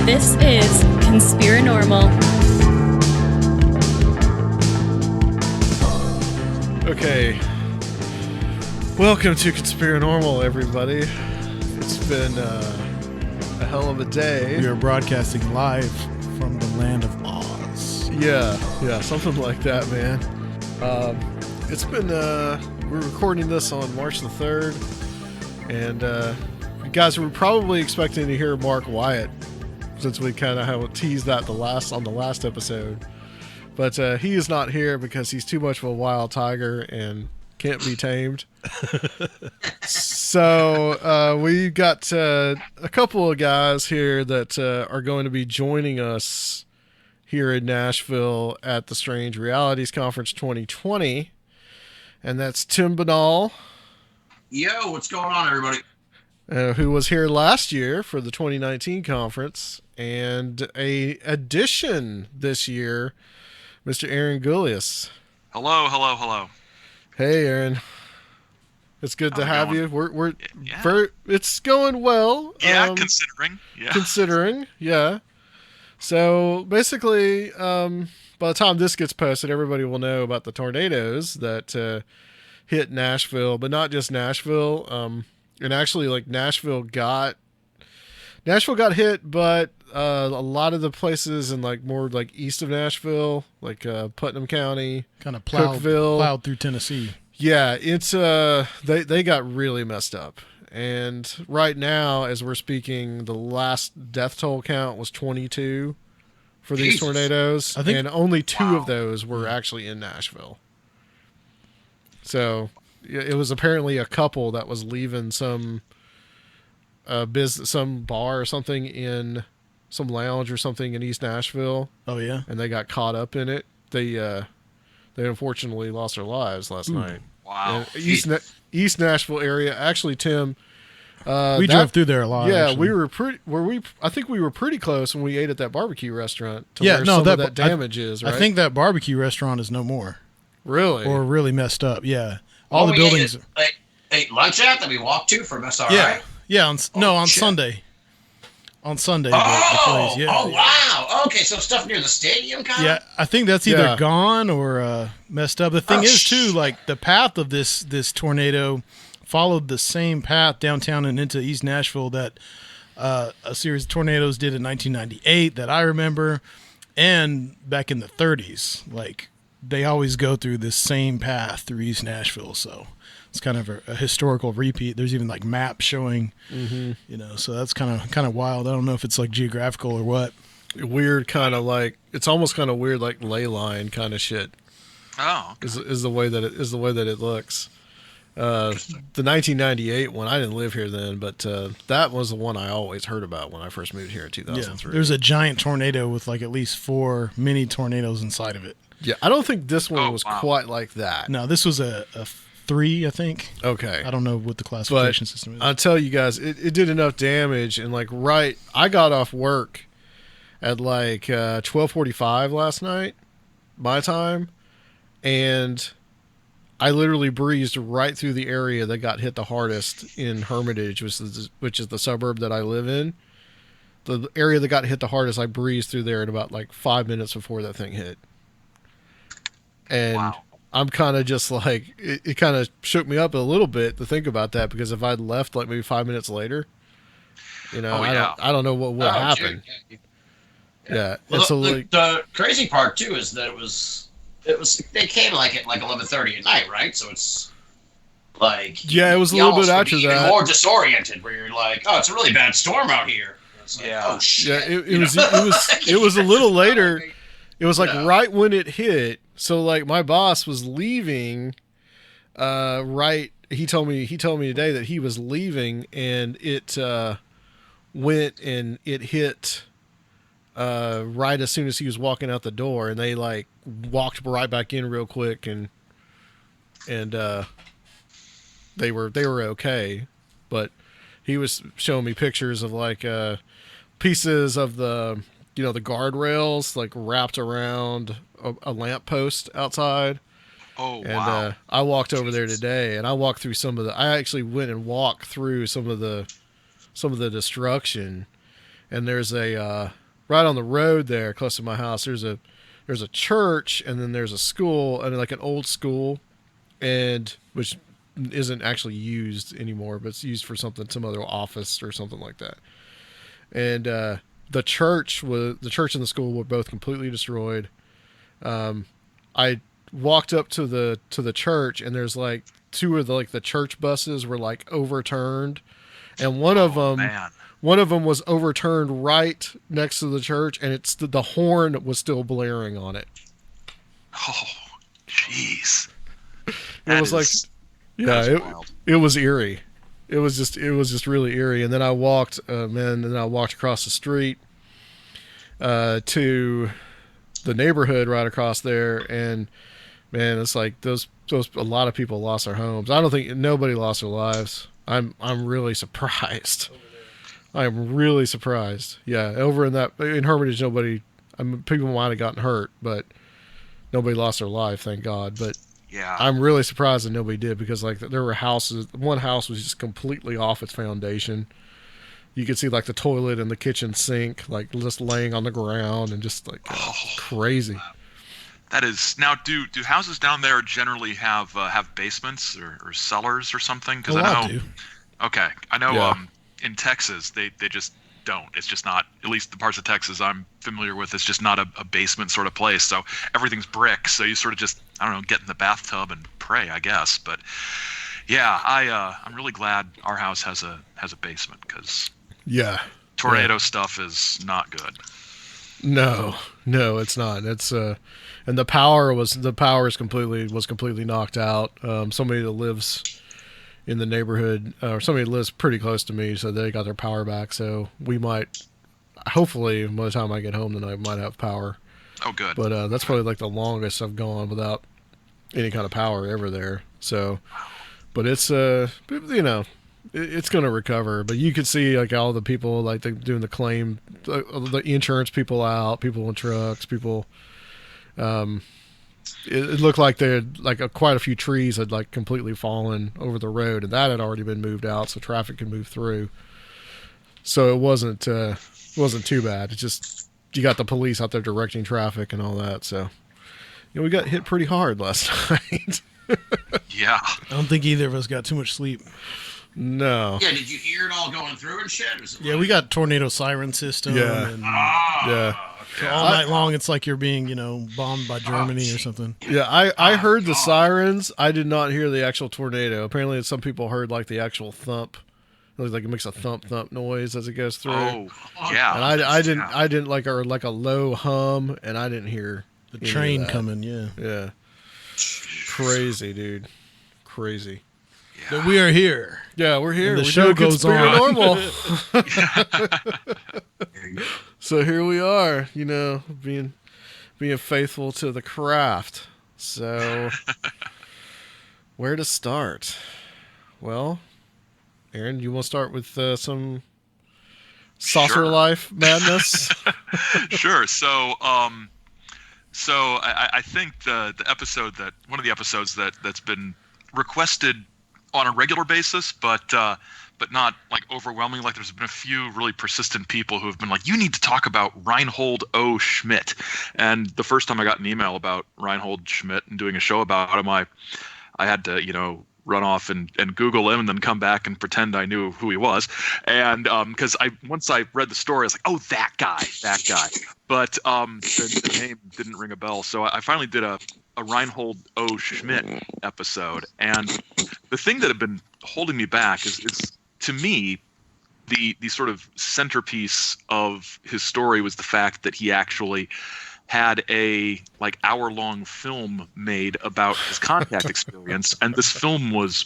This is Conspirinormal. Okay. Welcome to Conspirinormal, everybody. It's been a hell of a day. We are broadcasting live from the land of Oz. Yeah, something like that, man. It's been, we're recording this on March the 3rd, and you guys were probably expecting to hear Mark Wyatt, since we kind of have teased that on the last episode. But he is not here because he's too much of a wild tiger and can't be tamed. So we got a couple of guys here that are going to be joining us here in Nashville at the Strange Realities Conference 2020. And that's Tim Binnall. Yo, what's going on, everybody? Who was here last year for the 2019 conference. And a addition this year, Mr. Aaron Gulyas. Hello. Hey, Aaron. It's good to have you. We're Yeah. it's going well. Yeah, Considering, yeah. So basically, by the time this gets posted, everybody will know about the tornadoes that hit Nashville, but not just Nashville. And actually, like Nashville got hit, but a lot of the places in like more like east of Nashville, like Putnam County, Kind of Cookeville, plowed through Tennessee. yeah, it's they got really messed up. And right now, as we're speaking, the last death toll count was 22 for these Jesus. tornadoes, and only two of those were actually in Nashville. So it was apparently a couple that was leaving some business, some bar or something in some lounge or something in East Nashville. Oh yeah, And they got caught up in it. They unfortunately lost their lives last night. Wow. East Nashville area. Actually, Tim, we drove through there a lot. Yeah, actually. we were pretty. I think we were pretty close when we ate at that barbecue restaurant. To Yeah, where no, some of that- that damage is. Right? I think that barbecue restaurant is no more, really. or really messed up. Yeah, all the we buildings. ate lunch at that we walked to from SRI. Yeah. On shit. Sunday. On Sunday. Oh, the place. Yeah. Wow. Okay, so stuff near the stadium, kind of. Yeah, I think that's either Yeah. gone or messed up. The thing is, too, like the path of this tornado followed the same path downtown and into East Nashville that a series of tornadoes did in 1998 that I remember, and back in the 30s. Like they always go through this same path through East Nashville, so it's kind of a historical repeat. There's even like maps showing, so that's kind of wild. I don't know if it's like geographical or what. Weird, kind of like it's almost kind of weird, like ley line kind of shit. Oh. Is the way that it looks. The 1998 one, I didn't live here then, but that was the one I always heard about when I first moved here in 2003. There's a giant tornado with like at least 4 mini tornadoes inside of it. Yeah, I don't think this one was wow. quite like that. No, this was a 3, I think. Okay. I don't know what the classification But system is. I'll tell you guys, it did enough damage, and like I got off work at like 12:45 last night, my time, and I literally breezed right through the area that got hit the hardest in Hermitage, which is the suburb that I live in. The area that got hit the hardest, I breezed through there in about like 5 minutes before that thing hit. And Wow. I'm kind of just like, it kind of shook me up a little bit to think about that, because if I'd left like maybe 5 minutes later, I don't know what would have happened. Yeah. Well, And so the crazy part too is that it was they came like at like 11:30 at night, right? So it's like yeah, it was a you little bit almost after would be even that. more disoriented, where you're like, oh, it's a really bad storm out here. It's like, Yeah. Oh shit. Yeah, it was a little later. It was like right when it hit. So like my boss was leaving. Right, he told me today that he was leaving, and it went and it hit right as soon as he was walking out the door, and they like walked right back in real quick, and they were okay, but he was showing me pictures of like pieces of the the guardrails like wrapped around a lamppost outside. Oh, And wow. I walked over there today, and I walked through I actually went and walked through some of the destruction. and there's a right on the road there, close to my house. There's a church, and then there's a school, and like an old school, and which isn't actually used anymore, but it's used for some other office or something like that. And the church and the school were both completely destroyed. I walked up to the church, and there's like two of the church buses were like overturned, and one of them was overturned right next to the church, and the horn was still blaring on it. Oh, jeez. It was like, yeah, it was eerie. It was just really eerie. And then I walked, across the street to the neighborhood right across there, and man, it's like those a lot of people lost their homes. I don't think nobody lost their lives. I'm really surprised. I'm really surprised. Yeah, over in Hermitage, people might have gotten hurt, but nobody lost their life, thank God. But yeah, I'm really surprised that nobody did, because like there were houses. One house was just completely off its foundation. You could see like the toilet and the kitchen sink like just laying on the ground, and just like crazy. That is now. Do houses down there generally have basements or cellars or something? Because I know. Do. Okay, I know. Yeah. In Texas, they just don't. It's just not. At least the parts of Texas I'm familiar with, it's just not a basement sort of place. So everything's brick. So you sort of just, I don't know, get in the bathtub and pray, I guess. But yeah, I'm really glad our house has a basement, because tornado stuff is not good. No, it's not. It's and the power was completely knocked out. Somebody that lives in the neighborhood, or somebody that lives pretty close to me, so they got their power back. So we might, hopefully, by the time I get home tonight, might have power. Oh, good. But that's probably like the longest I've gone without any kind of power ever there. So, but it's it's going to recover. But you could see like all the people like doing the claim, the insurance people out, people in trucks, people. It looked like they had quite a few trees had like completely fallen over the road, and that had already been moved out, so traffic could move through. So it wasn't too bad. It's just you got the police out there directing traffic and all that. So we got hit pretty hard last night. Yeah. I don't think either of us got too much sleep. No. Yeah, did you hear it all going through and shit? Yeah, we got tornado siren system. Yeah. And Yeah. so all night long, it's like you're being, bombed by Germany or something. Yeah, I heard the sirens. I did not hear the actual tornado. Apparently, some people heard like the actual thump. It looks like it makes a thump noise as it goes through. Oh, yeah. And I didn't like a low hum, and I didn't hear The any of train that. coming, yeah. Yeah. Crazy, dude. Crazy. But we are here. Yeah, we're here. And the We're show doing goes on. Conspirinormal. So here we are, being faithful to the craft. So where to start? Well, Aaron, you want to start with some saucer life madness? Sure. So I think the episode one of the episodes that's been requested on a regular basis, but not like overwhelming. Like there's been a few really persistent people who have been like, you need to talk about Reinhold O. Schmidt. And the first time I got an email about Reinhold Schmidt and doing a show about him, I had to, run off and Google him and then come back and pretend I knew who he was. And because once I read the story, I was like, oh, that guy. But the name didn't ring a bell. So I finally did a Reinhold O. Schmidt episode. And the thing that had been holding me back is to me, the sort of centerpiece of his story was the fact that he actually had a hour-long film made about his contact experience, and this film was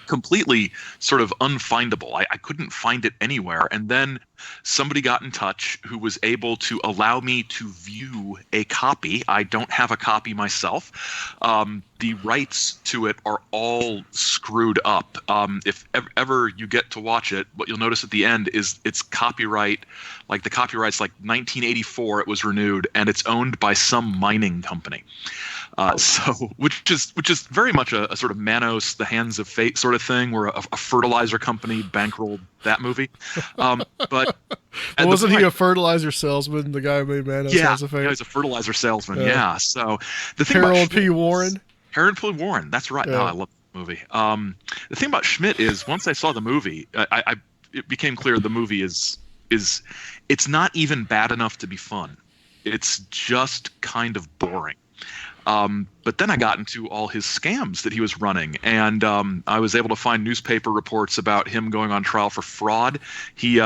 completely sort of unfindable. I couldn't find it anywhere. And then somebody got in touch who was able to allow me to view a copy. I don't have a copy myself. The rights to it are all screwed up. If ever you get to watch it, what you'll notice at the end is it's copyright, the copyright's 1984 it was renewed, and it's owned by some mining company. So which is very much a sort of Manos, the Hands of Fate sort of thing, where a fertilizer company bankrolled that movie. But wasn't he a fertilizer salesman? The guy who made Manos Hands of Fate. Yeah, he's a fertilizer salesman. Yeah. So the thing Harold about P. Warren. Harold P. Warren. That's right. Yeah. Oh, I love the movie. The thing about Schmidt is once I saw the movie, it became clear the movie is it's not even bad enough to be fun. It's just kind of boring. But then I got into all his scams that he was running, and I was able to find newspaper reports about him going on trial for fraud. He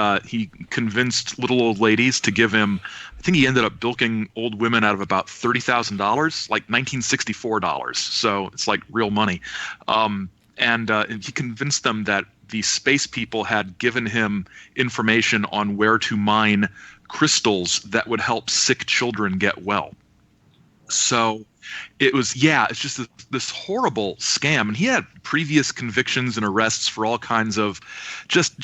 convinced little old ladies to give him, I think he ended up bilking old women out of about $30,000, like $1964. So it's like real money. And he convinced them that the space people had given him information on where to mine crystals that would help sick children get well. So it's just this horrible scam. And he had previous convictions and arrests for all kinds of just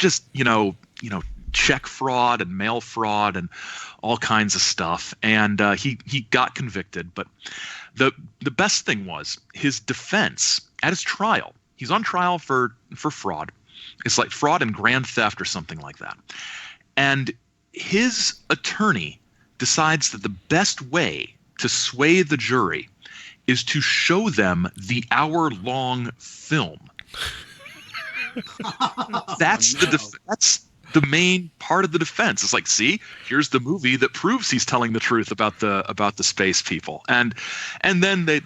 check fraud and mail fraud and all kinds of stuff. And he got convicted. But the best thing was his defense at his trial. He's on trial for fraud. It's like fraud and grand theft or something like that. And his attorney decides that the best way to sway the jury is to show them the hour-long film. That's the main part of the defense. It's like, see, here's the movie that proves he's telling the truth about the space people. And then the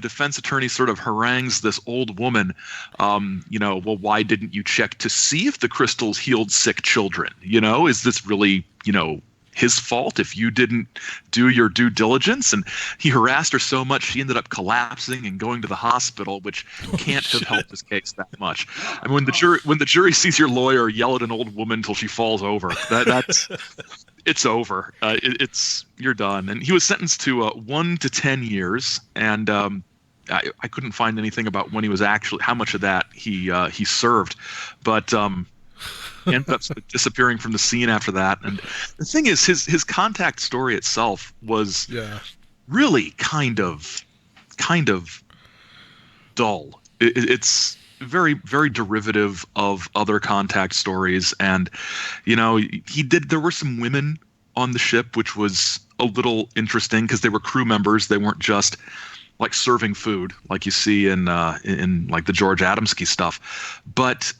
defense attorney sort of harangues this old woman, well, why didn't you check to see if the crystals healed sick children? Is this really, his fault if you didn't do your due diligence? And he harassed her so much she ended up collapsing and going to the hospital, which can't have helped his case that much. I mean, when the jury sees your lawyer yell at an old woman till she falls over, that's it's over. You're done. And he was sentenced to 1 to 10 years, and I couldn't find anything about when he was actually how much of that he served, but. Ended up disappearing from the scene after that. And the thing is, his contact story itself was really kind of dull. It's very, very derivative of other contact stories. And, there were some women on the ship, which was a little interesting because they were crew members. They weren't just like serving food like you see in like the George Adamski stuff. But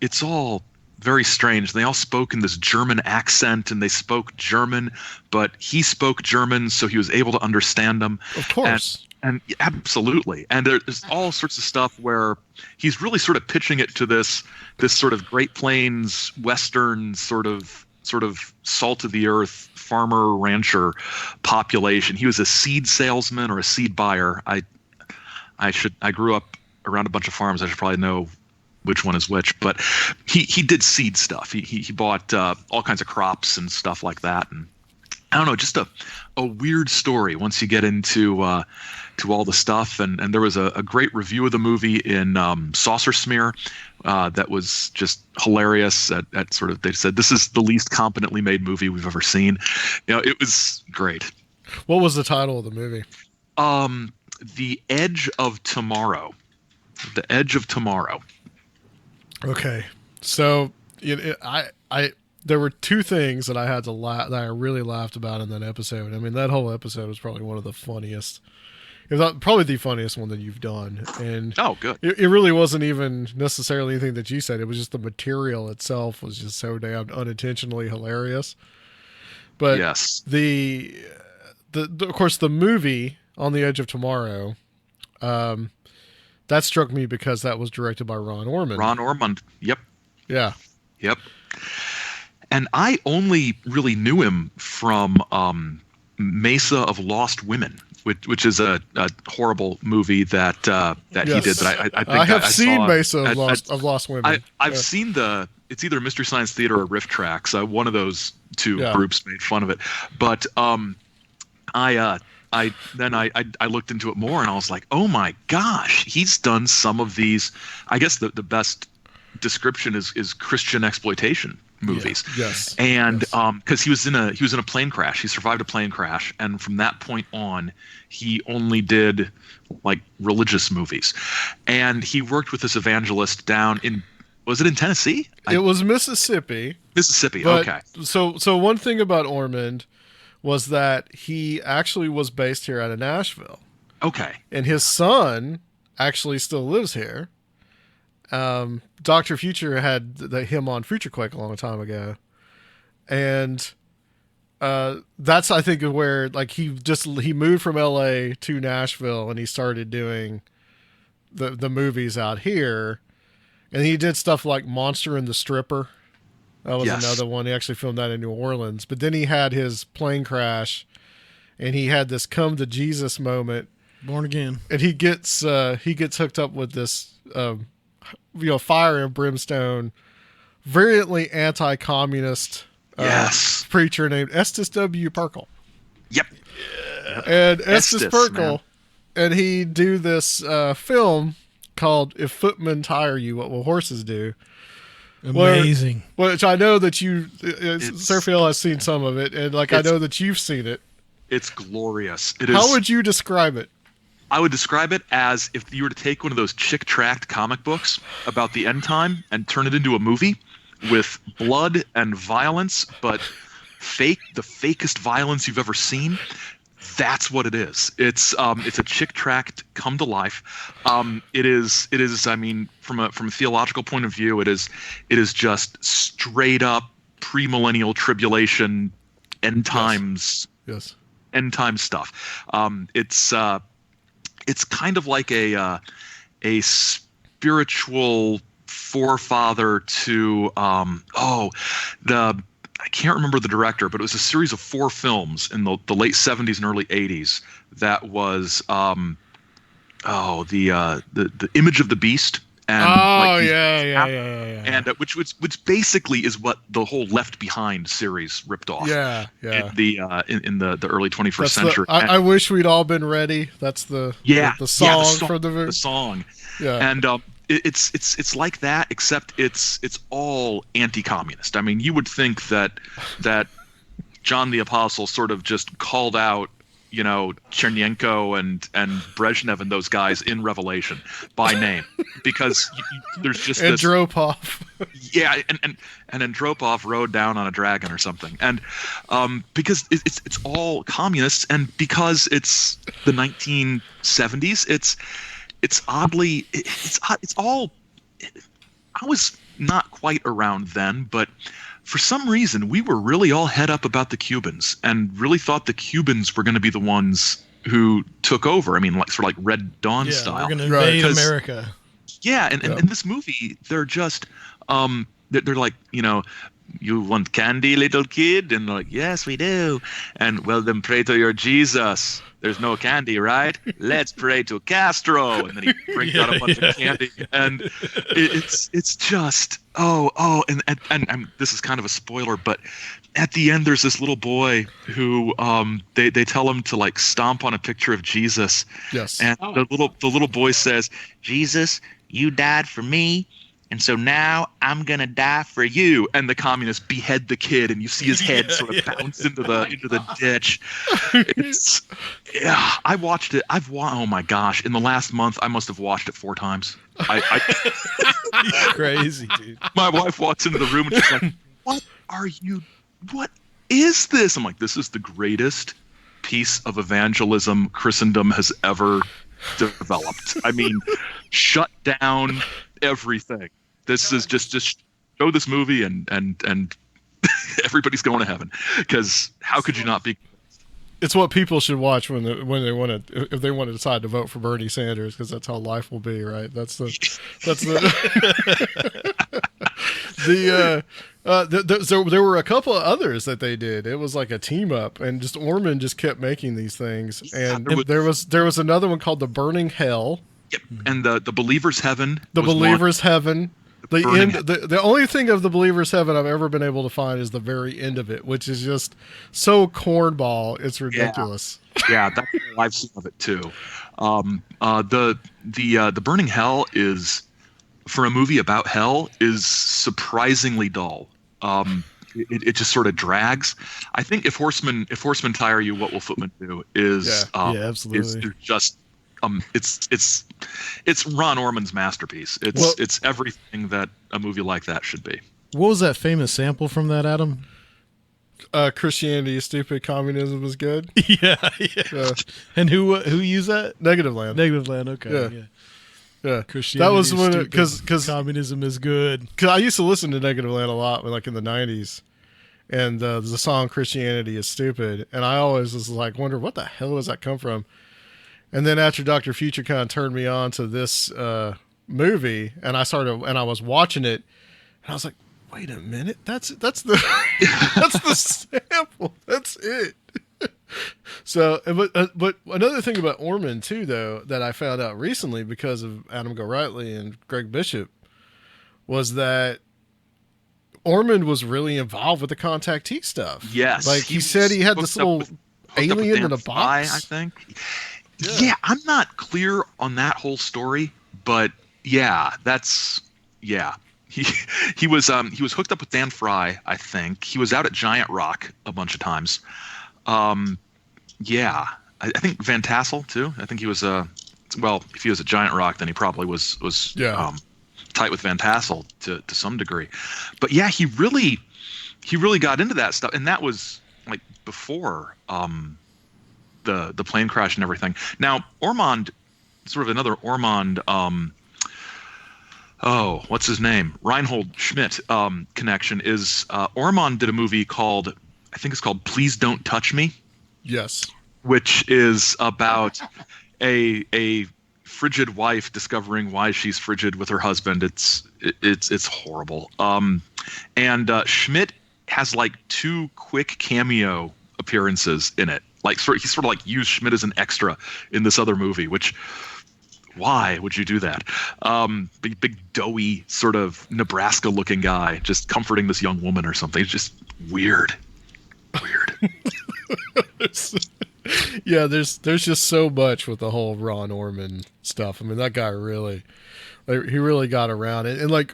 it's all very strange. They all spoke in this German accent, and they spoke German, but he spoke German, so he was able to understand them. Of course. And absolutely. And there's all sorts of stuff where he's really sort of pitching it to this sort of Great Plains Western sort of salt of the earth farmer rancher population. He was a seed salesman or a seed buyer. I grew up around a bunch of farms. I should probably know which one is which, but he did seed stuff. He bought all kinds of crops and stuff like that. And I don't know, just a weird story once you get into to all the stuff. And there was a great review of the movie in Saucer Smear that was just hilarious. At sort of, they said, this is the least competently made movie we've ever seen. It was great. What was the title of the movie? The Edge of Tomorrow. The Edge of Tomorrow. Okay, so there were two things that I had to laugh, that I really laughed about in that episode. I mean, that whole episode was probably one of the funniest, if not probably the funniest one that you've done. And good. It really wasn't even necessarily anything that you said. It was just the material itself was just so damn unintentionally hilarious. But yes, of course the movie On the Edge of Tomorrow. That struck me because that was directed by Ron Ormand. Ron Ormand. Yep. Yeah. Yep. And I only really knew him from Mesa of Lost Women, which is a horrible movie that he did. That I have seen Mesa of Lost Women. I've seen it's either Mystery Science Theater or Riff Tracks. One of those two groups made fun of it. But I looked into it more, and I was like, oh my gosh, he's done some of these. I guess the best description is Christian exploitation movies. Yes. And because he was in a plane crash. He survived a plane crash, and from that point on, he only did like religious movies. And he worked with this evangelist down in, was it in Tennessee? It was Mississippi. Mississippi. But, Okay. So one thing about Ormand was that he actually was based here out of Nashville. Okay. And his son actually still lives here. Dr. Future had him on Future Quake a long time ago. And that's, I think, where like he moved from LA to Nashville and he started doing the movies out here. And he did stuff like Monster and the Stripper. That was another one. He actually filmed that in New Orleans. But then he had his plane crash, and he had this come to Jesus moment. Born again. And he gets hooked up with this, fire and brimstone, virulently anti-communist preacher named Estes W. Perkle. Yep. And Estes Perkle, man. and he do this film called "If Footmen Tire You, What Will Horses Do?" Amazing. Which I know that you, Serfiel has seen some of it, and I know that you've seen it. It's glorious. How would you describe it? I would describe it as if you were to take one of those chick-tract comic books about the end time and turn it into a movie with blood and violence, but the fakest violence you've ever seen. That's what it is. It's a chick-tract come to life. It is. I mean, from a theological point of view, it is just straight up premillennial tribulation, end times. Yes. End time stuff. It's kind of like a spiritual forefather to I can't remember the director, but it was a series of 4 films in the late 70s and early 80s that was the Image of the Beast. And and which basically is what the whole Left Behind series ripped off. Yeah. In the early 21st century. I wish we'd all been ready. That's the song for the song. Yeah. And it's like that, except it's all anti-communist. I mean, you would think that John the Apostle sort of just called out, Chernyenko and Brezhnev and those guys in Revelation by name, because there's just Andropov. Yeah, and Andropov rode down on a dragon or something, and because it's all communists, and because it's the 1970s, it's oddly it's all. I was not quite around then, but for some reason, we were really all head up about the Cubans and really thought the Cubans were going to be the ones who took over. I mean, like Red Dawn style. We're going to invade America. Yeah, and in this movie, they're just they're like, you want candy, little kid? And they're like, yes, we do. And well, then pray to your Jesus. There's no candy, right? Let's pray to Castro. And then he brings out a bunch of candy, and it's just and this is kind of a spoiler, but at the end there's this little boy who they tell him to like stomp on a picture of Jesus. Yes. And the little boy says, Jesus, you died for me. And so now I'm gonna die for you. And the communists behead the kid, and you see his head sort of bounce into the ditch. I watched it. Oh my gosh! In the last month, I must have watched it 4 times. Crazy, dude. My wife walks into the room and she's like, What is this? I'm like, this is the greatest piece of evangelism Christendom has ever developed. I mean, shut down everything. This is just show this movie and everybody's going to heaven, because how could you not be? It's what people should watch if they want to decide to vote for Bernie Sanders, because that's how life will be, right? There were a couple of others that they did. It was like a team up, and just Ormand just kept making these things. And there was another one called The Burning Hell. Yep. And the Believer's Heaven. The Believer's Heaven. The Burning end. The only thing of The Believer's Heaven I've ever been able to find is the very end of it, which is just so cornball. It's ridiculous. Yeah, that's I've seen of it too. The Burning Hell is, for a movie about hell, is surprisingly dull. It just sort of drags. I think if horsemen tire you, what will footmen do? Is absolutely. is just it's Ron Ormand's masterpiece. It's everything that a movie like that should be. What was that famous sample from that, Adam? Christianity is stupid, communism is good. Yeah. And who used that? Negative Land. Negative Land. Okay. Yeah. Christianity That was is when stupid, because communism is good. I used to listen to Negative Land a lot, like in the '90s, and the song "Christianity is Stupid," and I always was like, wonder what the hell does that come from? And then after Dr. Future kind of turned me on to this movie, and I was watching it, and I was like, wait a minute, that's the that's the sample, that's it. So, but another thing about Ormand too, though, that I found out recently because of Adam Gorightly and Greg Bishop, was that Ormand was really involved with the contactee stuff. Yes, like he said, he had this little alien in a box. I think. Yeah, I'm not clear on that whole story, but yeah, He was hooked up with Dan Fry, I think. He was out at Giant Rock a bunch of times. I think Van Tassel too. I think he was if he was at Giant Rock, then he probably was tight with Van Tassel to some degree. But yeah, he really got into that stuff, and that was like before the plane crash and everything. Now Ormand, sort of another Ormand. What's his name? Reinhold Schmidt connection is Ormand did a movie called, I think it's called Please Don't Touch Me. Yes. Which is about a frigid wife discovering why she's frigid with her husband. It's horrible. And Schmidt has like 2 quick cameo appearances in it. Like he sort of like used Schmidt as an extra in this other movie, which. Why would you do that? Big doughy sort of Nebraska-looking guy just comforting this young woman or something. It's just weird. Yeah, there's just so much with the whole Ron Ormand stuff. I mean, that guy really got around it. And like,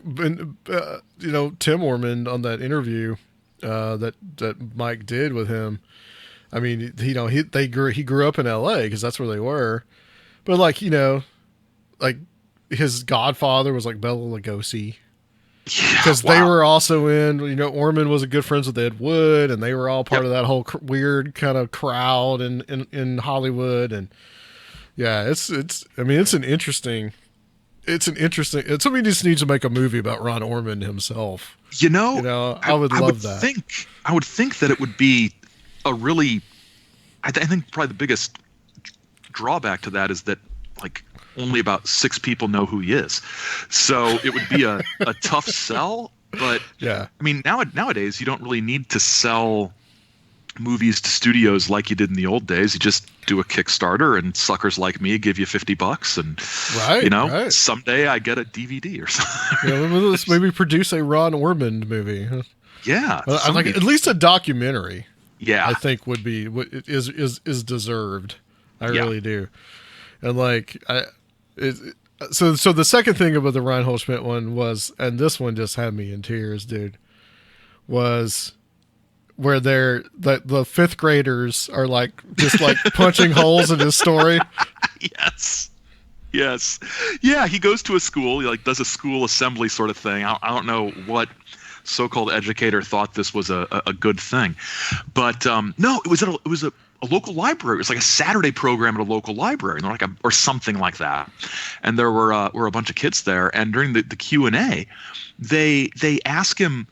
Tim Ormand on that interview that Mike did with him. I mean, he grew up in L.A. because that's where they were. But like, like his godfather was like Bela Lugosi, because they were also in. Ormand was a good friends with Ed Wood, and they were all part of that whole weird kind of crowd in Hollywood. And yeah, it's an interesting. Somebody just needs to make a movie about Ron Ormand himself. I would love that. I would think that it would be a really. I think probably the biggest drawback to that is that like. Only about 6 people know who he is, so it would be a tough sell. But yeah, I mean, nowadays you don't really need to sell movies to studios like you did in the old days. You just do a Kickstarter, and suckers like me give you $50, and someday I get a DVD or something. Yeah, let's maybe produce a Ron Ormand movie. Yeah, I like at least a documentary. Yeah, I think would be is deserved. I really do, and like So the second thing about the Reinhold Schmidt one was, and this one just had me in tears, dude, was where the 5th graders are like just like punching holes in his story. Yes. Yeah, he goes to a school, he like does a school assembly sort of thing. I don't know what so-called educator thought this was a good thing, but no, it was a local library. It was like a Saturday program at a local library, and or something like that. And there were a bunch of kids there. And during the Q&A, they ask him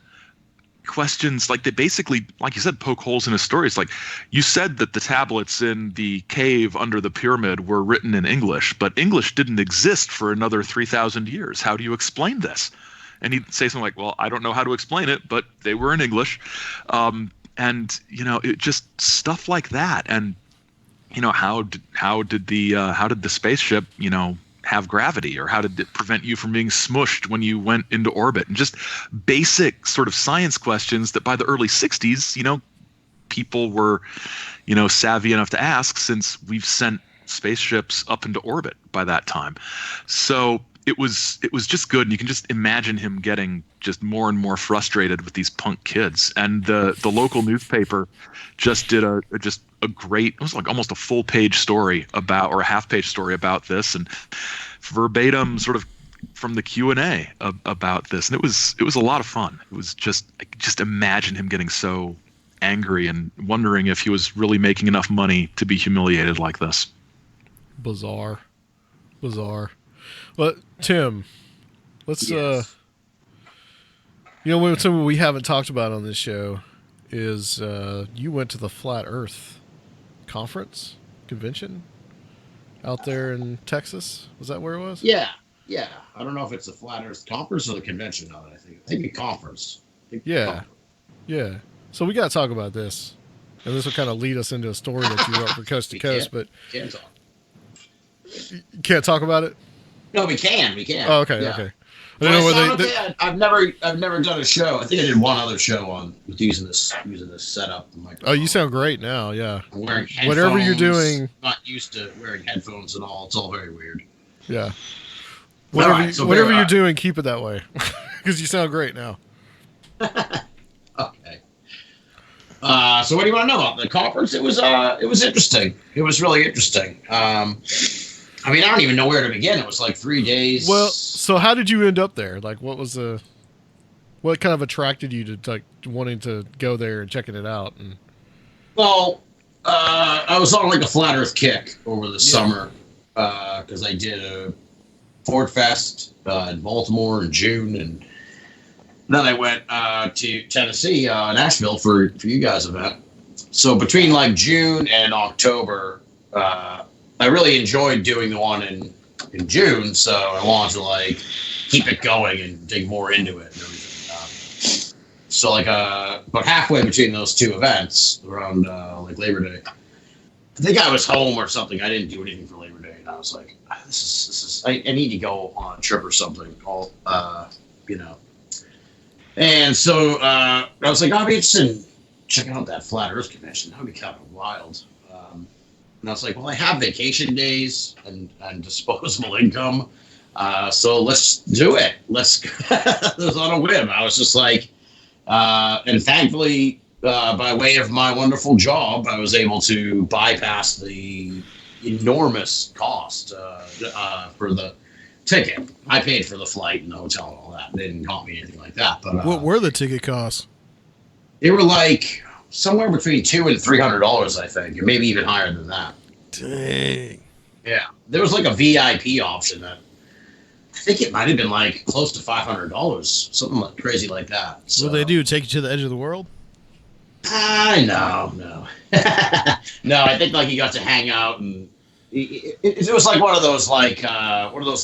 questions, like they basically, like you said, poke holes in his stories. Like, you said that the tablets in the cave under the pyramid were written in English, but English didn't exist for another 3,000 years. How do you explain this? And he'd say something like, well, I don't know how to explain it, but they were in English. And it just stuff like that. And how did the spaceship have gravity, or how did it prevent you from being smushed when you went into orbit? And just basic sort of science questions that by the early 60s, people were savvy enough to ask, since we've sent spaceships up into orbit by that time. So it was just good, and you can just imagine him getting just more and more frustrated with these punk kids. And the local newspaper just did a great, it was like almost a full page story about, or a half page story about this, and verbatim sort of from the Q&A about this, and it was a lot of fun. It was just imagine him getting so angry and wondering if he was really making enough money to be humiliated like this. Bizarre. Well, Tim, let's Yes. something we haven't talked about on this show is you went to the Flat Earth convention out there in Texas. Was that where it was? Yeah. I don't know if it's the Flat Earth Conference or the convention. Now that I think a conference. Yeah. So we got to talk about this, and this will kind of lead us into a story that you wrote for Coast to Coast. But Can't talk. you can't talk about it. No, we can. Oh, okay, Yeah. okay. I Do don't I know whether sound okay? I've never done a show. I think I did one other show on with using this setup. Oh, you sound great now. Yeah. I'm wearing headphones. Whatever you're doing. Not used to wearing headphones and all. It's all very weird. Yeah. All right, Whatever you're doing, keep it that way, because you sound great now. Okay. So what do you want to know about the conference? It was interesting. It was really interesting. I mean, I don't even know where to begin. It was like 3 days. Well, so how did you end up there? Like, what kind of attracted you to like wanting to go there and checking it out? And Well, I was on like a flat Earth kick over the summer because I did a Ford Fest in Baltimore in June, and then I went to Tennessee, Nashville for you guys' event. So between like June and October, I really enjoyed doing the one in June. So I wanted to like keep it going and dig more into it and everything. So like about halfway between those two events, around like Labor Day, I think I was home or something. I didn't do anything for Labor Day, and I was like, "This is. I need to go on a trip or something." And so I was like, "I'll be interested in checking out that Flat Earth convention. That would be kind of wild." And I was like, "Well, I have vacation days and disposable income, so let's do it. Let's." It was on a whim. I was just like, and thankfully, by way of my wonderful job, I was able to bypass the enormous cost for the ticket. I paid for the flight and the hotel and all that. They didn't cost me anything like that. But What were the ticket costs? they were like somewhere between $200 and $300, I think, or maybe even higher than that. Dang. Yeah, there was like a VIP option that I think it might have been like close to $500, something like crazy like that. So, What do they do? Take you to the edge of the world? No. No, I think like you got to hang out, and it was like one of those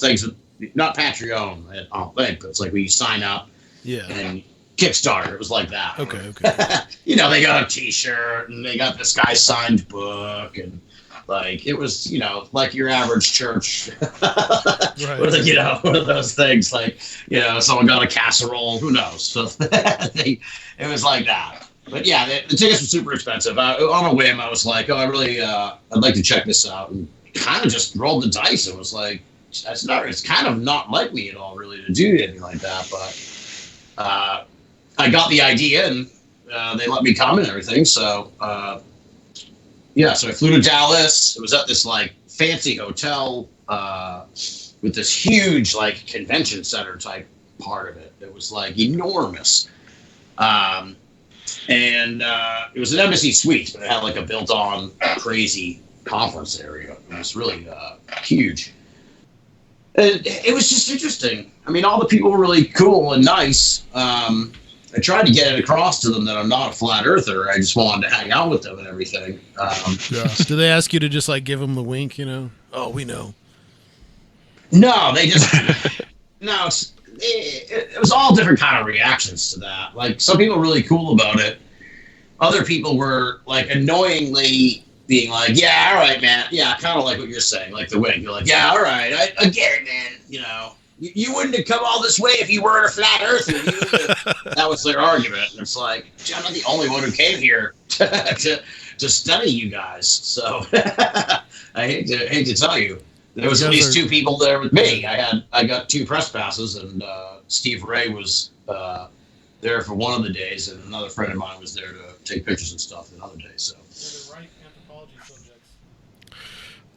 things that, not Patreon, I don't think, but it's like when you sign up Yeah. and Kickstarter. It was like that. Okay. They got a T-shirt and they got this guy's signed book, and like it was, like your average church. Right. One of those things. Like, someone got a casserole. Who knows? So it was like that. But yeah, the tickets were super expensive. On a whim, I was like, "Oh, I'd like to check this out," and kind of just rolled the dice. It was like, it's kind of not like me at all, really, to do anything like that. But I got the idea, and they let me come and everything. So so I flew to Dallas. It was at this like fancy hotel with this huge like convention center type part of it. It was like enormous. And it was an Embassy Suites, but it had like a built-on crazy conference area. It was really huge. And it was just interesting. I mean, all the people were really cool and nice. I tried to get it across to them that I'm not a flat earther. I just wanted to hang out with them and everything. Do they ask you to just like give them the wink, Oh, we know. No, they just... No, it was all different kind of reactions to that. Like, some people were really cool about it. Other people were, like, annoyingly being like, "Yeah, all right, man. Yeah, kind of like what you're saying, like the wink. You're like, "Yeah, all right, I get it, man. You wouldn't have come all this way if you weren't a flat earther." That was their argument. And it's like, I'm not the only one who came here to study you guys. So I hate to tell you. there was at least two people there with me. I got 2 press passes, and Steve Ray was there for one of the days, and another friend of mine was there to take pictures and stuff another day. So.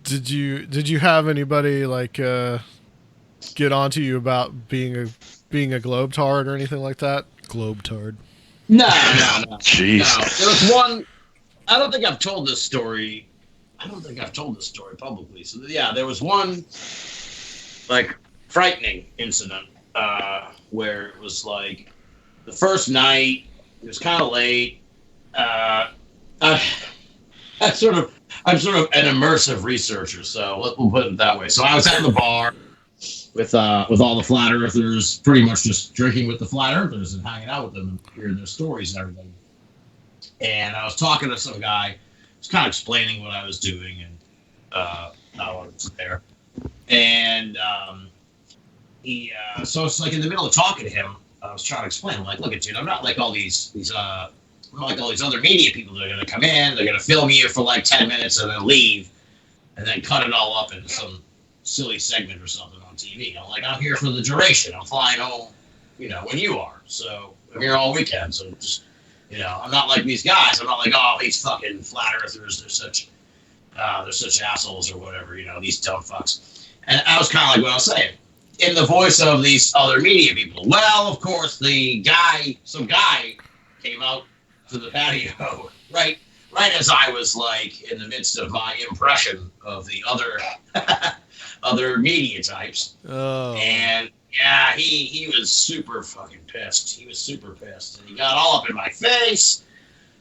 Did you have anybody like get onto you about being a globetard or anything like that? Globetard. No. Jeez. No. There was one. I don't think I've told this story. Publicly. So yeah, there was one like frightening incident where it was like the first night. It was kind of late. I'm sort of an immersive researcher, so we'll put it that way. So I was at the bar with all the flat earthers, pretty much just drinking with the flat earthers and hanging out with them and hearing their stories and everything. And I was talking to some guy, was kind of explaining what I was doing and how I was there. And so it's like in the middle of talking to him, I was trying to explain, I'm like, look, dude, I'm not like all these other media people that are going to come in, they're going to film you for like 10 minutes and then leave and then cut it all up into some silly segment or something on TV. I'm like, I'm here for the duration. I'm flying home, when you are. So I'm here all weekend. So just, I'm not like these guys. I'm not like, oh, these fucking flat earthers, they're such assholes or whatever, these dumb fucks. And I was kind of like what I was saying. In the voice of these other media people. Well, of course, some guy came out to the patio, right as I was like in the midst of my impression of the other media types. Oh. And yeah, he was super fucking pissed. He was super pissed, and he got all up in my face.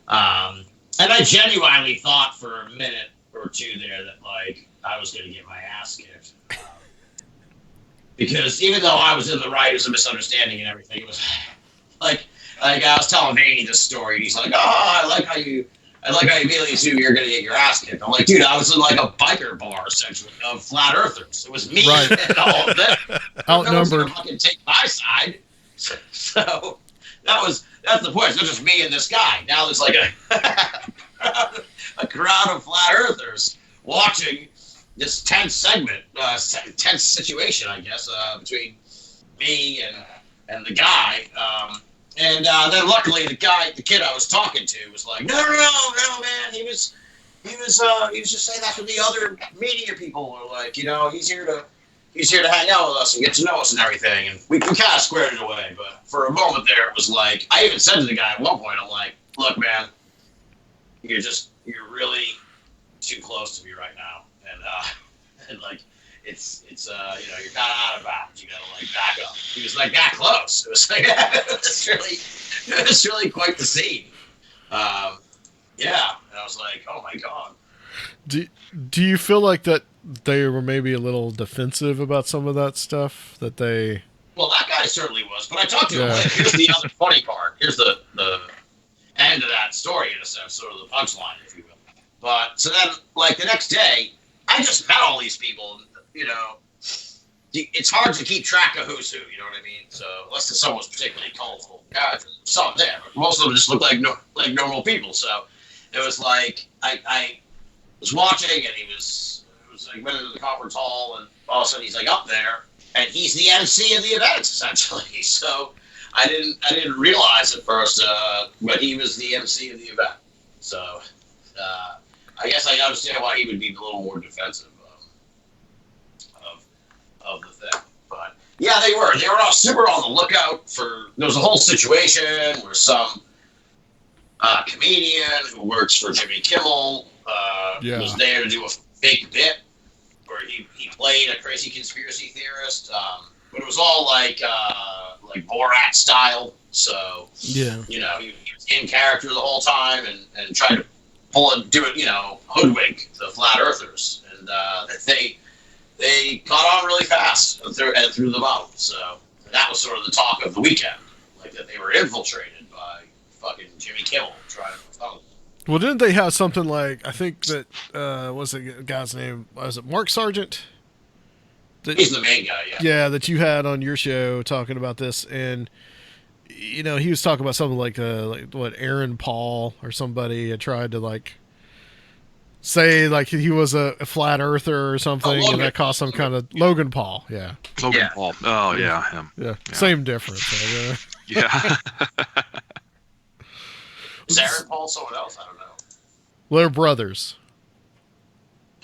And I genuinely thought for a minute or two there that like I was gonna get my ass kicked. Because even though I was in the right, it was a misunderstanding and everything. It was like I was telling Haney this story, and he's like, "Oh, I like how you immediately assume you're gonna get your ass kicked." I'm like, "Dude, I was in like a biker bar essentially of flat earthers. It was me and all of them. Outnumbered. No one's gonna fucking take my side." So that's the point. It's not just me and this guy. Now there's like a crowd of flat earthers watching this tense situation, I guess, between me and the guy. And then luckily the kid I was talking to was like, no, man, he was just saying that to the other media people. Or like, he's here to hang out with us and get to know us and everything. And we kind of squared it away. But for a moment there, it was like, I even said to the guy at one point, I'm like, look, man, you're really too close to me right now. And like, it's you're kind of out of bounds. You gotta like back up. He was like that close. It was like it was really quite the scene. Yeah, and I was like, oh my god. Do you feel like that they were maybe a little defensive about some of that stuff that they? Well, that guy certainly was. But I talked to him. Like, here's the other funny part. Here's the end of that story in a sense, sort of the punchline, if you will. But so then, like the next day, I just met all these people. It's hard to keep track of who's who. You know what I mean? So unless someone was particularly colorful, some there, but most of them just looked like normal people. So it was like I was watching, and it was like went into the conference hall, and all of a sudden he's like up there, and he's the MC of the event essentially. So I didn't realize at first, but he was the MC of the event. So I guess I understand why he would be a little more defensive of the thing. But yeah, they were all super on the lookout for. There was a whole situation where some comedian who works for Jimmy Kimmel was there to do a fake bit where he played a crazy conspiracy theorist. But it was all like Borat style. So he was in character the whole time and tried to hoodwink the flat earthers, and they caught on really fast and threw them out. So that was sort of the talk of the weekend, like that they were infiltrated by fucking Jimmy Kimmel trying to funnel. Well, didn't they have something like, I think that what's the guy's name? Was it Mark Sargent? He's the main guy, yeah. Yeah, that you had on your show talking about this, and he was talking about something like what Aaron Paul or somebody had tried to like say like he was a flat earther or something, and that caused some kind of Logan Paul. Yeah. Logan Paul. Oh yeah, him. Yeah. Same difference. Yeah. Is Aaron Paul someone else? I don't know. They're brothers.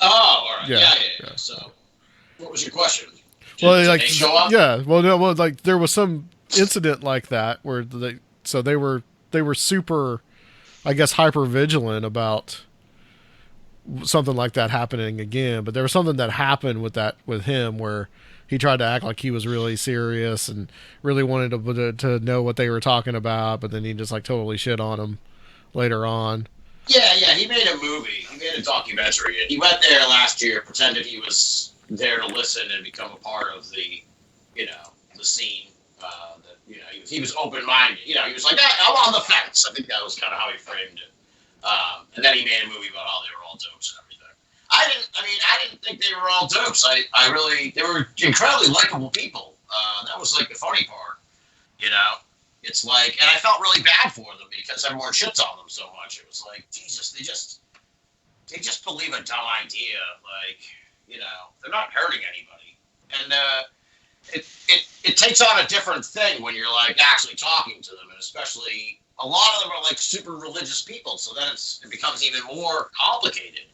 Oh, all right. Yeah. Yeah. So, what was your question? Well, Did like they show up? yeah. Well, no. Well, like there was some incident like that where they were super, I guess, hyper vigilant about something like that happening again. But there was something that happened with him where he tried to act like he was really serious and really wanted to know what they were talking about, but then he just like totally shit on him later on. Yeah. He made a movie. He made a documentary. He went there last year, pretended he was there to listen and become a part of the scene. He was open-minded. He was like, I'm on the fence. I think that was kind of how he framed it. And then he made a movie about how they were all dopes and everything. I didn't think they were all dopes. They were incredibly likable people. That was like the funny part, It's like, and I felt really bad for them because everyone shits on them so much. It was like, Jesus, they just believe a dumb idea. Like, they're not hurting anybody. And it takes on a different thing when you're like actually talking to them, and especially a lot of them are like super religious people. So then it becomes even more complicated.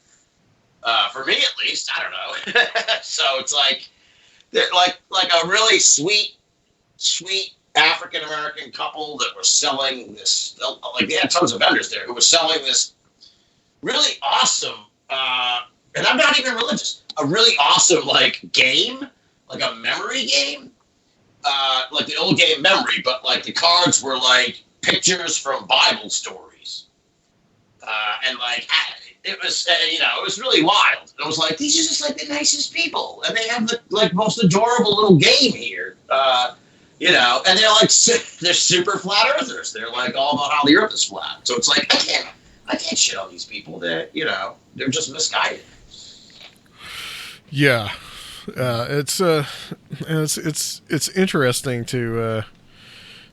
For me, at least, I don't know. So it's like they're like a really sweet African American couple that were selling this. Like they had tons of vendors there who were selling this really awesome. And I'm not even religious. A really awesome like game, like a memory game, like the old game Memory, but like the cards were like pictures from Bible stories, and like it was, it was really wild. And I was like, these are just like the nicest people, and they have the like most adorable little game here, and they're like they're super flat earthers. They're like all about how the Earth is flat. So it's like I can't shit on these people. They're just misguided. Yeah. It's interesting to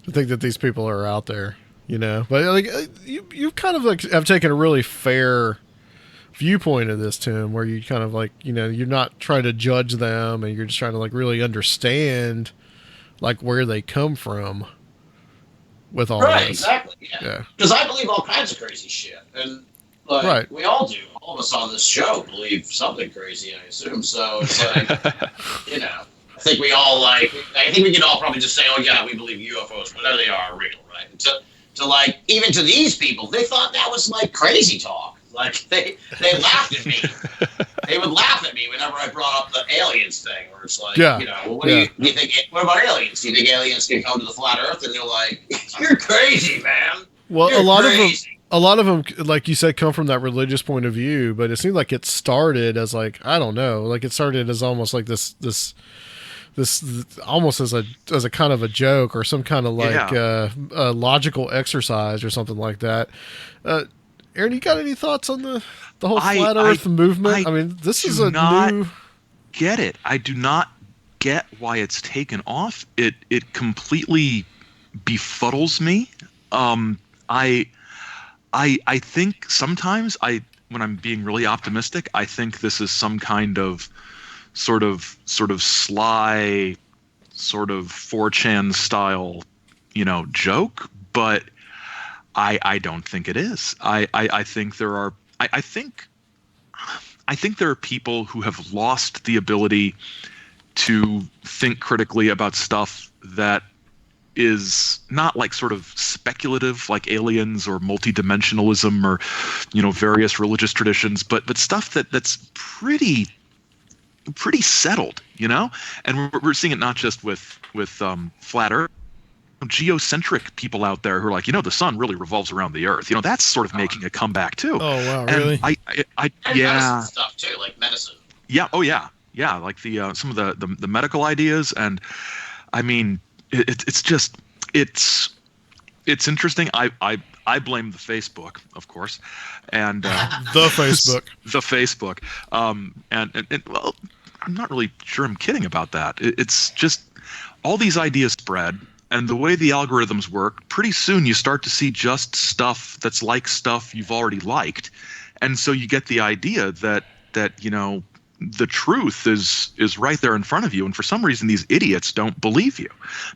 think that these people are out there, but like you kind of like have taken a really fair viewpoint of this, Tim, where you kind of like, you're not trying to judge them and you're just trying to like really understand like where they come from with all right, this. Exactly. Yeah. Because I believe all kinds of crazy shit, and like we all do. All of us on this show believe something crazy, I assume. So it's like, I think we all I think we can all probably just say, oh yeah, we believe UFOs, whatever they are real, right? And to like, even to these people, they thought that was like crazy talk. Like they laughed at me. They would laugh at me whenever I brought up the aliens thing, where it's like, well, what do you think? What about aliens? Do you think aliens can come to the flat Earth? And they're like, you're crazy, man. Well, you're a lot of them, like you said, come from that religious point of view, but it seemed like it started as like, I don't know, like it started as almost like this almost as a kind of a joke or some kind of like a logical exercise or something like that. Aaron, you got any thoughts on the whole flat Earth movement? I mean, this is a new. Get it? I do not get why it's taken off. It completely befuddles me. I think sometimes when I'm being really optimistic, I think this is some kind of sort of sly, sort of 4chan style, joke, but I don't think it is. I think there are I think there are people who have lost the ability to think critically about stuff that is not like sort of speculative, like aliens or multidimensionalism or, various religious traditions, but stuff that's pretty settled, and we're seeing it not just with flat Earth, geocentric people out there who are like, the sun really revolves around the Earth. That's sort of making a comeback too. Oh wow, really? And medicine stuff too, like medicine. Yeah. Oh yeah. Yeah. Like the some of the medical ideas, and I mean, it's just it's interesting. I blame the Facebook, of course, and the Facebook. And well, I'm not really sure I'm kidding about that. It's just all these ideas spread, and the way the algorithms work, pretty soon you start to see just stuff that's like stuff you've already liked, And so you get the idea that the truth is right there in front of you, and for some reason these idiots don't believe you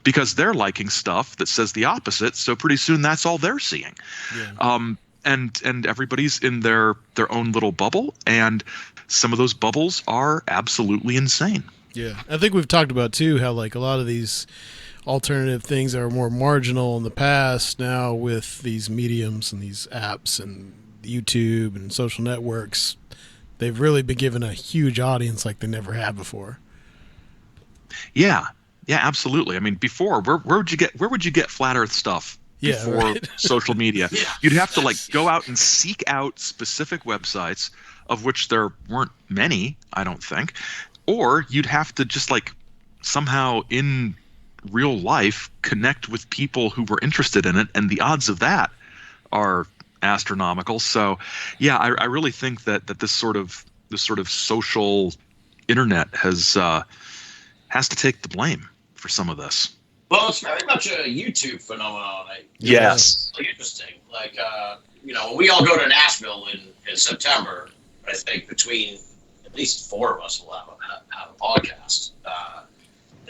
because they're liking stuff that says the opposite, so pretty soon that's all they're seeing. And everybody's in their own little bubble, and some of those bubbles are absolutely insane. Yeah, I think we've talked about too how like a lot of these alternative things that are more marginal in the past, now with these mediums and these apps and YouTube and social networks, they've really been given a huge audience like they never had before. Yeah, absolutely. I mean, before where would you get flat Earth stuff before social media? You'd have to like go out and seek out specific websites, of which there weren't many, I don't think, or you'd have to just like somehow in real life connect with people who were interested in it, and the odds of that are astronomical. So yeah, I really think that this sort of social internet has to take the blame for some of this. Well, it's very much a YouTube phenomenon. Yes. It's really interesting. Like, when we all go to Nashville in September, I think between at least 4 of us will have a podcast.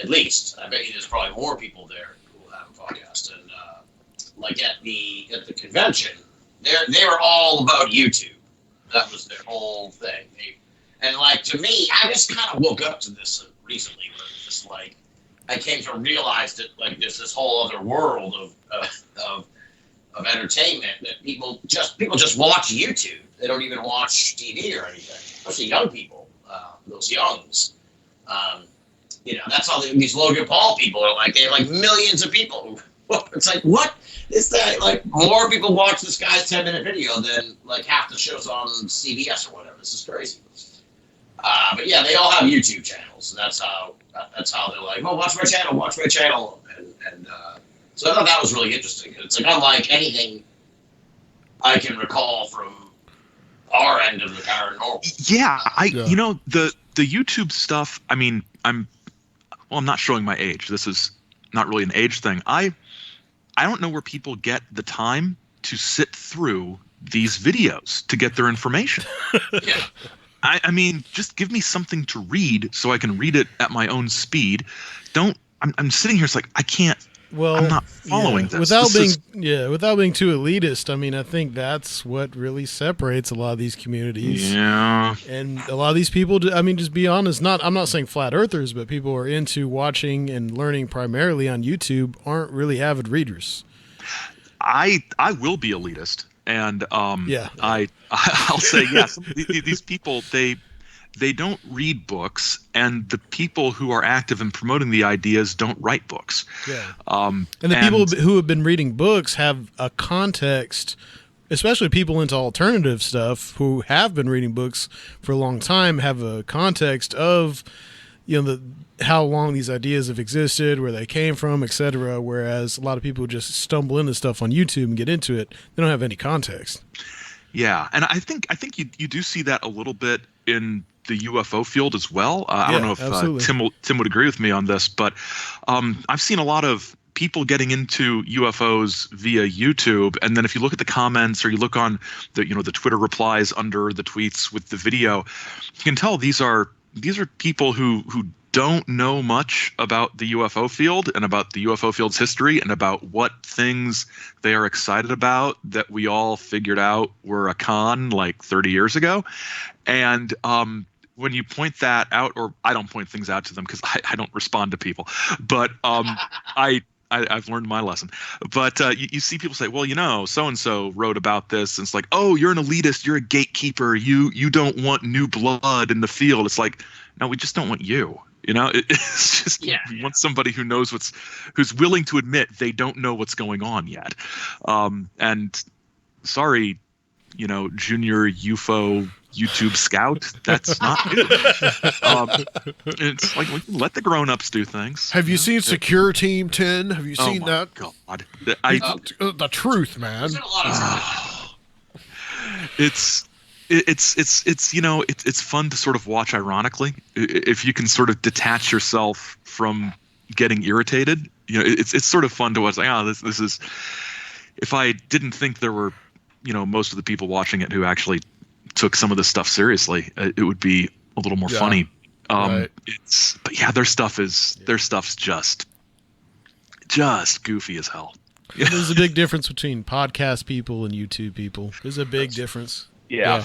At least. I bet you there's probably more people there who will have a podcast. And like at the convention, they were all about YouTube. That was their whole thing. And like, to me, I just kind of woke up to this recently, where it's just like I came to realize that like there's this whole other world of entertainment that people just watch YouTube. They don't even watch TV or anything. Especially young people, those youngs. That's all these Logan Paul people are like. They have like millions of people. It's like, what is that? Like, more people watch this guy's 10-minute video than like half the shows on CBS or whatever. This is crazy. But yeah, they all have YouTube channels, and that's how they're like, oh, watch my channel, and so I thought that was really interesting. It's like unlike anything I can recall from our end of the paranormal. Yeah, the YouTube stuff. I mean, I'm not showing my age. This is not really an age thing. I don't know where people get the time to sit through these videos to get their information. Yeah. I mean, just give me something to read so I can read it at my own speed. I'm sitting here, it's like, I can't, I'm not following this. Without being too elitist, I mean, I think that's what really separates a lot of these communities. Yeah. And a lot of these people, I mean, just be honest, I'm not saying flat earthers, but people who are into watching and learning primarily on YouTube aren't really avid readers. I will be elitist. And I'll say yes. These people, they don't read books, and the people who are active in promoting the ideas don't write books. Yeah. And the people who have been reading books have a context, especially people into alternative stuff who have been reading books for a long time, have a context of how long these ideas have existed, where they came from, etc. Whereas a lot of people who just stumble into stuff on YouTube and get into it, they don't have any context. Yeah, and I think you do see that a little bit in the UFO field as well. I don't know if Tim would agree with me on this, but I've seen a lot of people getting into UFOs via YouTube, and then if you look at the comments or you look on the Twitter replies under the tweets with the video, you can tell these are people who don't know much about the UFO field and about the UFO field's history and about what things they are excited about that we all figured out were a con like 30 years ago. And when you point that out, or I don't point things out to them because I don't respond to people, but I've learned my lesson. But you see people say, well, so-and-so wrote about this. And it's like, oh, you're an elitist. You're a gatekeeper. You don't want new blood in the field. It's like, no, we just don't want you. It's just you want somebody who knows who's willing to admit they don't know what's going on yet. And sorry, junior UFO YouTube scout, that's not good. It's like, let the grown-ups do things. Have you seen Secure Team 10? Have you seen that? God. The truth, man. It's fun to sort of watch ironically if you can sort of detach yourself from getting irritated. It's sort of fun to watch. Like, this is. If I didn't think there were, most of the people watching it who actually took some of this stuff seriously, it would be a little more funny. Right. But yeah, their stuff's just goofy as hell. There's a big difference between podcast people and YouTube people. There's a big difference. Yeah.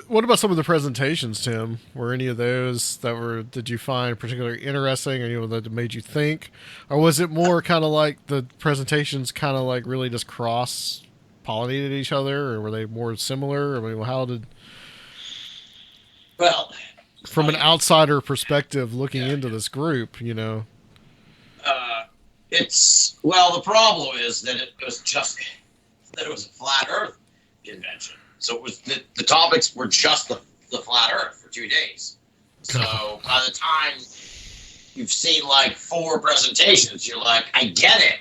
What about some of the presentations, Tim? Were any of those did you find particularly interesting, or anyone that made you think? Or was it more kind of like the presentations kind of like really just cross-pollinated each other, or were they more similar? I mean, Well, from an outsider perspective looking into this group, you know? The problem is that it was a flat Earth convention. So it was the topics were just the flat Earth for 2 days. So by the time you've seen like 4 presentations, you're like, I get it.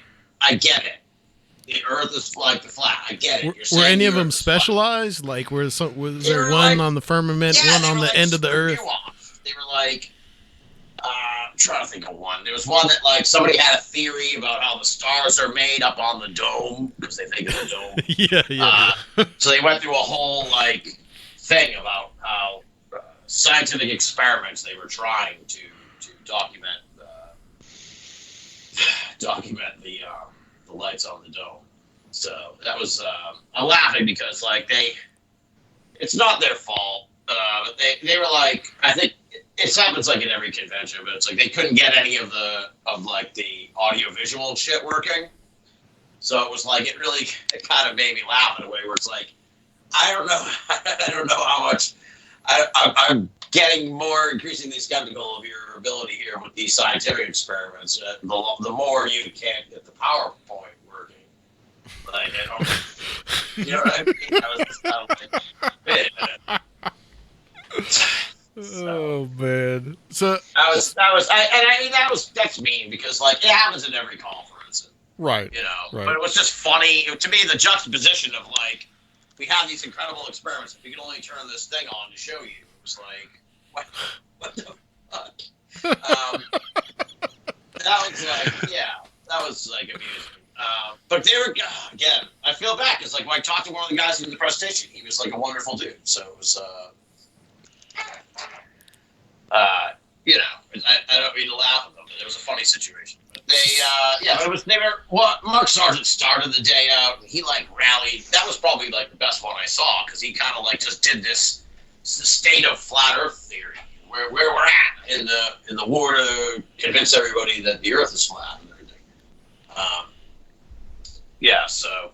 The Earth is like the flat. I get it. Were any of them specialized? Like, was there one on the firmament, one on the end of the Earth? Nuanced. They were like, I'm trying to think of one. There was one that like somebody had a theory about how the stars are made up on the dome because they think of the dome. yeah. So they went through a whole like thing about how scientific experiments they were trying to document the lights on the dome. So that was I'm laughing because like it's not their fault. But they were like, I think it happens like in every convention, but it's like they couldn't get any of the audio visual shit working. So it was like it kind of made me laugh in a way where it's like, I don't know how much I'm getting more increasingly skeptical of your ability here with these scientific experiments. The more you can't get the PowerPoint working, like I don't, you know what I mean? I was just kind of like, wait a minute. Oh man! So that's mean because like it happens in every conference, right? You know, right. But it was just funny to me. The juxtaposition of like we have these incredible experiments. If you can only turn this thing on to show you, it was like what the fuck? That was like amusing. But they were again. I feel bad because like when I talked to one of the guys in the presentation, he was like a wonderful dude. So it was. You know, I don't mean to laugh at them, but it was a funny situation. But Mark Sargent started the day out, and he like rallied. That was probably like the best one I saw because he kind of like just did this state of flat Earth theory, where we're at in the war to convince everybody that the Earth is flat and everything. So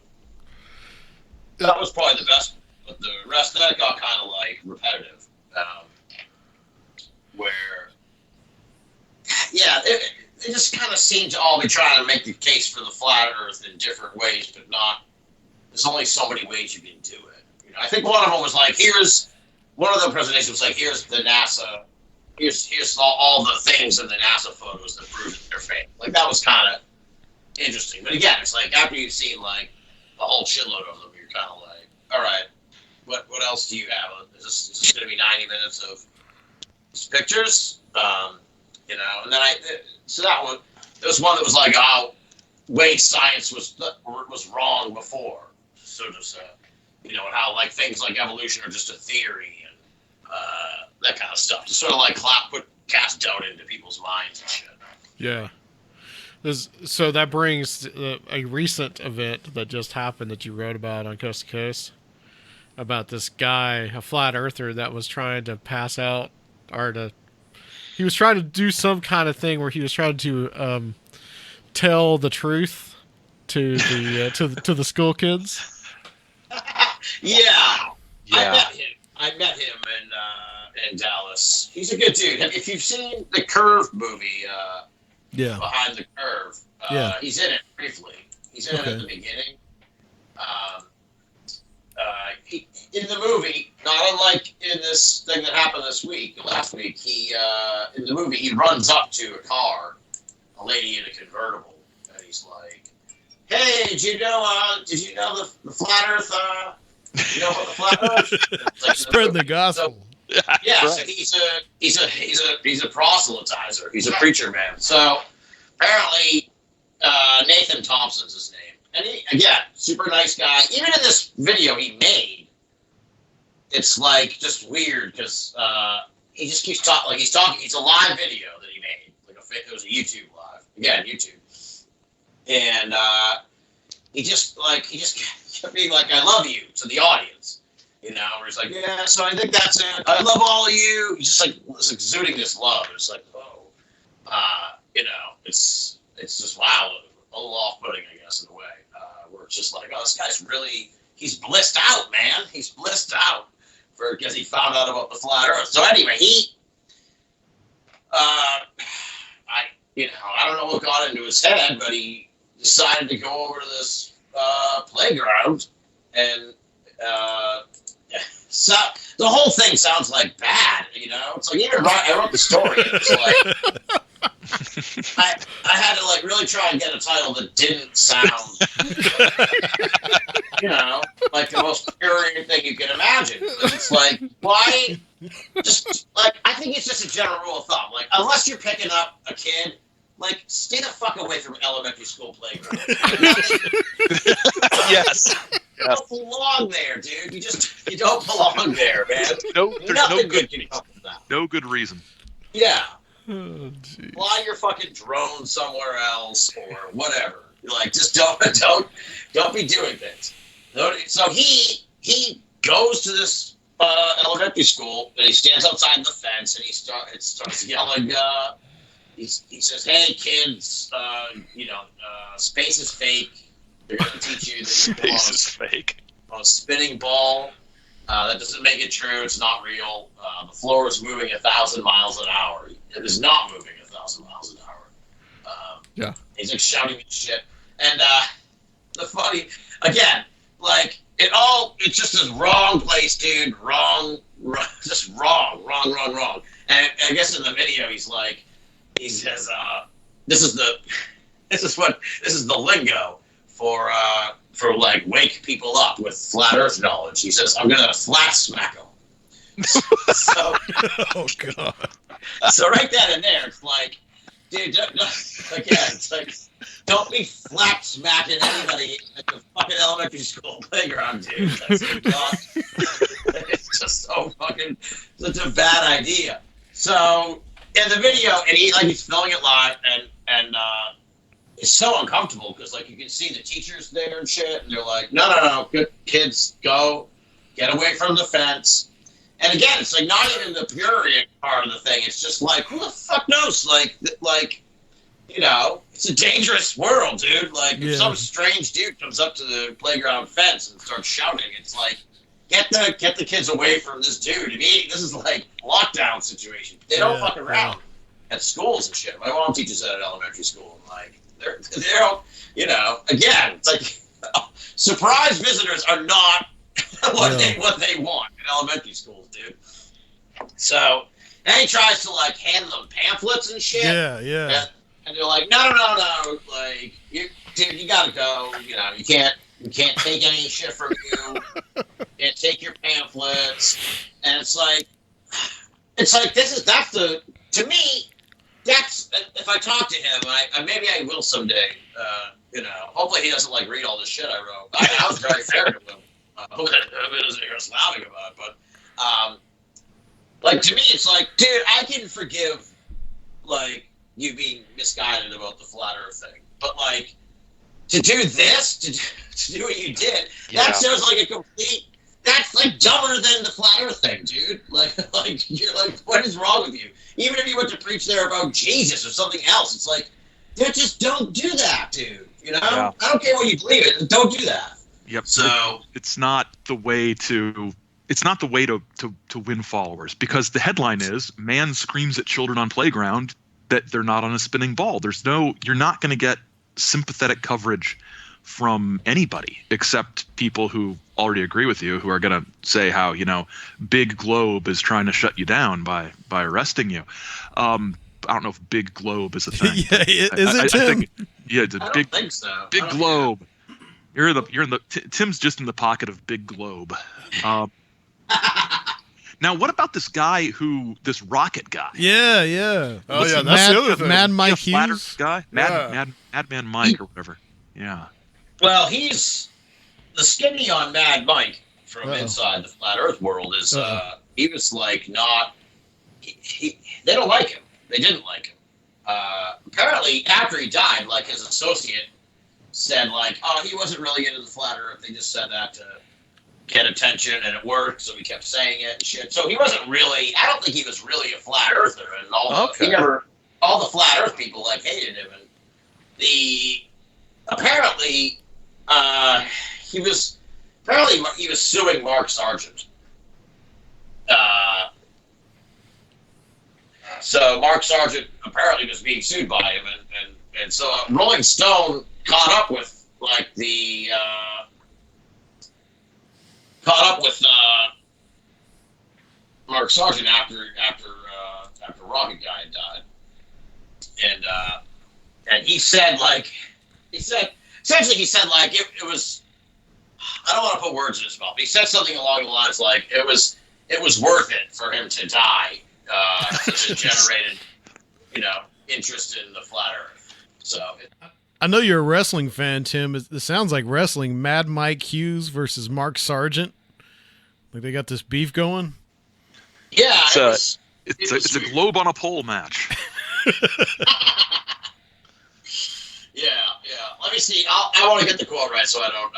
that was probably the best, but the rest of that got kind of like repetitive. Where, they just kind of seem to all be trying to make the case for the flat Earth in different ways, but not. There's only so many ways you can do it. You know, I think one of them was like, one of the presentations was like, here's the NASA, here's all the things in the NASA photos that prove that they're fake. Like that was kind of interesting, but again, it's like after you've seen like a whole shitload of them, you're kind of like, all right, what else do you have? Is this going to be 90 minutes of pictures, you know, and then so that one, there was one that was like, way science was wrong before, sort of, you know, and how like things like evolution are just a theory and that kind of stuff, to sort of like cast doubt into people's minds and shit. Yeah. So that brings a recent event that just happened that you wrote about on Coast to Coast about this guy, a flat earther that was trying to pass out. He was trying to do some kind of thing where he was trying to tell the truth to the school kids. Yeah. I met him in Dallas. He's a good dude. If you've seen the Curve movie, Behind the Curve, he's in it briefly. He's in it at the beginning. In the movie, not unlike in this thing that happened last week, in the movie he runs up to a car, a lady in a convertible, and he's like, "Hey, did you know the flat Earth? You know about the flat Earth?" Like, spread the gospel. So, so he's a proselytizer. He's a preacher man. So apparently, Nathan Thompson's his name. And he, again, super nice guy. Even in this video he made, it's like just weird because he just keeps talking. Like he's talking. It's a live video that he made. Like it was a YouTube live. Again, YouTube. And he just kept being like, "I love you" to the audience. You know, where he's like, "Yeah, so I think that's it. I love all of you." He's just like exuding this love. It's like, oh, you know, it's just wow, a little off-putting, I guess, in a way. Where it's just like, oh, this guy's really, he's blissed out, man. He's blissed out because he found out about the flat Earth. So anyway, I don't know what got into his head, but he decided to go over to this playground, and so the whole thing sounds like bad, you know. It's like I wrote the story. It's like I had to like really try and get a title that didn't sound, you know, like the most purient thing you can imagine. It's like, why? Just like, I think it's just a general rule of thumb. Like, unless you're picking up a kid, like, stay the fuck away from elementary school playground. Yes. You don't belong there, dude. You don't belong there, man. There's Nothing good can come from that. No good reason. Yeah. Oh, Fly your fucking drone somewhere else or whatever. Like, just don't be doing things. So he goes to this elementary school and he stands outside the fence and he starts yelling. He says, "Hey kids, space is fake. They're going to teach you that Space is fake. On a spinning ball. That doesn't make it true. It's not real. The floor is moving 1,000 miles an hour. It is not moving 1,000 miles an hour." Yeah. He's like shouting and shit. And the funny, again, like it's just this wrong place, dude. Just wrong. And I guess in the video, he says, this is the lingo for like wake people up with flat Earth knowledge. He says, "I'm gonna flat smack them." So, oh god. So right then and there, it's like, dude, it's like, don't be flat smacking anybody at the fucking elementary school playground, dude. It's just so fucking such a bad idea. So in the video, and he's filming it live, and it's so uncomfortable because like you can see the teachers there and shit, and they're like, no, good kids, go, get away from the fence. And again, it's like not even the purity part of the thing. It's just like, who the fuck knows? Like, you know, it's a dangerous world, dude. Like, if some strange dude comes up to the playground fence and starts shouting, it's like, get the kids away from this dude. I mean, this is like lockdown situation. They don't fuck around at schools and shit. My mom teaches at an elementary school, and like, they don't, you know. Again, it's like surprise visitors are not what they want in elementary schools, dude. So, and he tries to like hand them pamphlets and shit. Yeah. And they're like, no, like, you gotta go. You know, you can't take any shit from you. Can't take your pamphlets. And it's like to me, that's, if I talk to him, maybe I will someday. You know, hopefully he doesn't like read all this shit I wrote. I was very fair to him. Hopefully he doesn't hear us laughing about it, but like to me, it's like, dude, I can forgive like you being misguided about the flat Earth thing, but like to do this, to do what you did, that sounds like a complete. That's like dumber than the flat Earth thing, dude. Like you're like, what is wrong with you? Even if you went to preach there about Jesus or something else, it's like, dude, just don't do that, dude. You know, I don't care what you believe in, don't do that. Yep. So it's not the way to win followers, because the headline is "Man screams at children on playground that they're not on a spinning ball." You're not going to get sympathetic coverage from anybody except people who already agree with you, who are going to say how, you know, Big Globe is trying to shut you down by arresting you. I don't know if Big Globe is a thing. Is it, Tim? I don't think so. Big Globe. Tim's just in the pocket of Big Globe. Now, what about this rocket guy? Yeah. Oh, yeah, that's the other thing. Mad Mike Flat Hughes? Earth guy? Madman Mike or whatever. Yeah. Well, he's the skinny on Mad Mike. from inside the flat Earth world is he was like not. They don't like him. They didn't like him. Apparently, after he died, like his associate said, like, oh, he wasn't really into the flat Earth. They just said that to get attention, and it worked, so he kept saying it and shit. So he wasn't really. I don't think he was really a flat earther, and all the flat Earth people like hated him. And apparently he was suing Mark Sargent. So Mark Sargent apparently was being sued by him, and so Rolling Stone caught up with Mark Sargent after Rocket Guy had died, and he said essentially it was, I don't want to put words in his mouth, but he said something along the lines like it was worth it for him to die. It generated, interest in the flat Earth. So I know you're a wrestling fan, Tim. It sounds like wrestling. Mad Mike Hughes versus Mark Sargent. Like they got this beef going. Yeah, it's a globe on a pole match. Yeah. Let me see. I want to get the quote right, so I don't.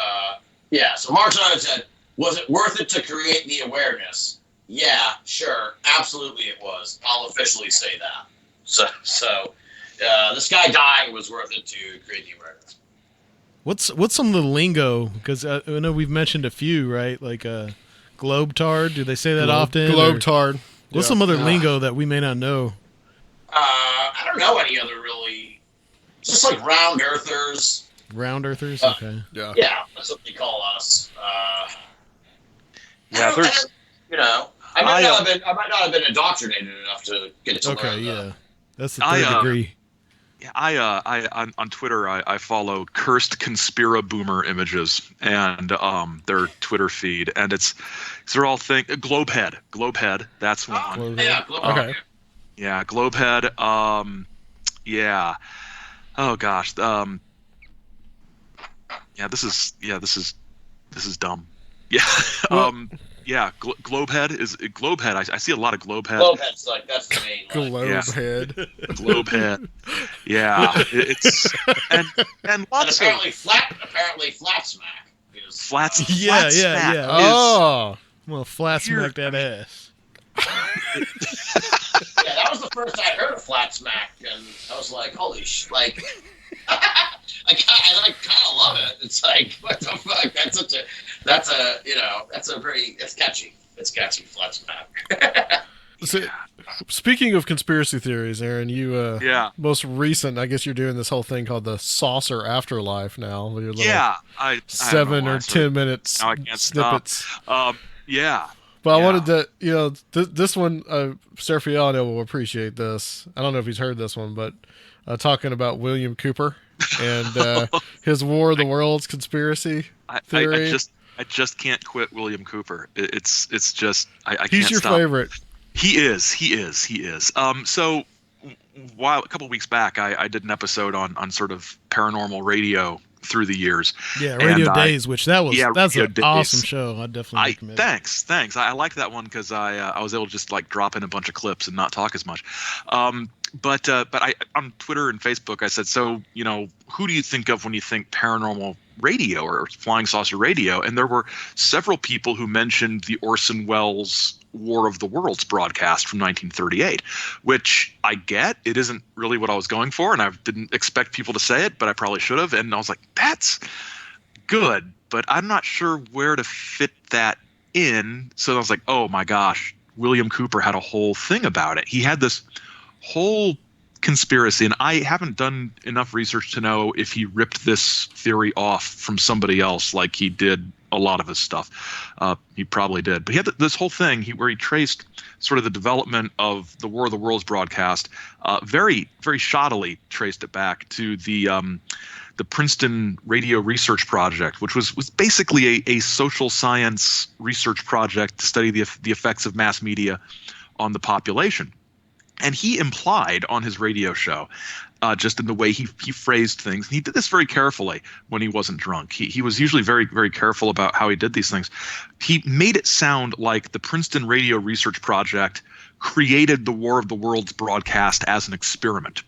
So Mark Sargent said, "Was it worth it to create the awareness?" Yeah, sure, absolutely it was. I'll officially say that. So this guy dying was worth it to create the awareness. What's some of the lingo? Because I know we've mentioned a few, right? Like globetard. Do they say that often? Globetard. What's some other lingo that we may not know? I don't know any other really. Just like round earthers. Round earthers. Okay. Yeah, that's what they call us. There's. I might not have been indoctrinated enough to get to learn. Okay, yeah, that's the third degree. Yeah, I on Twitter I follow cursed Conspiraboomer images and their Twitter feed, and they're all Globehead, that's one. Yeah, Globehead. Okay. Yeah, Globehead. Yeah. Oh gosh. This is dumb. Yeah. Yeah, Globehead is Globehead. I see a lot of Globehead. Globehead's that's the main. Globehead. Yeah. Globehead. Yeah, it's and lots and apparently Flat Smack is Flat Yeah. Oh, Well, flat smack that ass. Yeah, that was the first I heard of Flat Smack, and I was like, holy sh! Like, I kind of love it. It's like, what the fuck? That's catchy. It's catchy, Flat Smack. So, speaking of conspiracy theories, Aaron, you most recent, I guess you're doing this whole thing called the saucer afterlife now. With your little I 7 or 10 minutes now I can't snippets. Stop. But I wanted to, this one, Seraphiel, I know will appreciate this. I don't know if he's heard this one, but talking about William Cooper and his War of the Worlds conspiracy theory. I just can't quit William Cooper. It's just I can't stop. He's your favorite. He is. So a couple weeks back, I did an episode on sort of paranormal radio through the years. Yeah, Radio Days, which that's an awesome show. I definitely recommend. Thanks. I liked that one because I was able to just like drop in a bunch of clips and not talk as much. But I on Twitter and Facebook I said, so who do you think of when you think paranormal radio or flying saucer radio? And there were several people who mentioned the Orson Welles War of the Worlds broadcast from 1938, which I get. It isn't really what I was going for, and I didn't expect people to say it, but I probably should have. And I was like, that's good, but I'm not sure where to fit that in. So I was like, oh my gosh, William Cooper had a whole thing about it. He had this whole conspiracy, and I haven't done enough research to know if he ripped this theory off from somebody else like he did a lot of his stuff. He probably did, but he had this whole thing where he traced sort of the development of the War of the Worlds broadcast, very, very shoddily traced it back to the Princeton Radio Research Project, which was basically a social science research project to study the effects of mass media on the population. And he implied on his radio show just in the way he phrased things. He did this very carefully when he wasn't drunk. He was usually very, very careful about how he did these things. He made it sound like the Princeton Radio Research Project created the War of the Worlds broadcast as an experiment.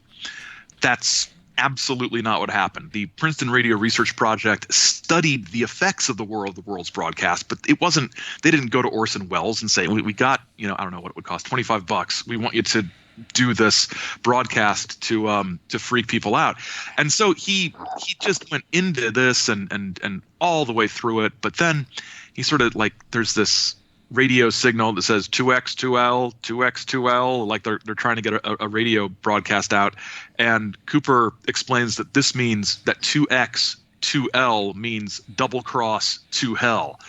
That's absolutely not what happened. The Princeton Radio Research Project studied the effects of the War of the Worlds broadcast, but it wasn't. They didn't go to Orson Welles and say, "We got, I don't know what it would cost, $25. We want you to do this broadcast to freak people out." And so he just went into this and all the way through it. But then he sort of like, there's this radio signal that says 2x2l 2x2l, like they're trying to get a radio broadcast out, and Cooper explains that this means that 2x2l means double cross to hell,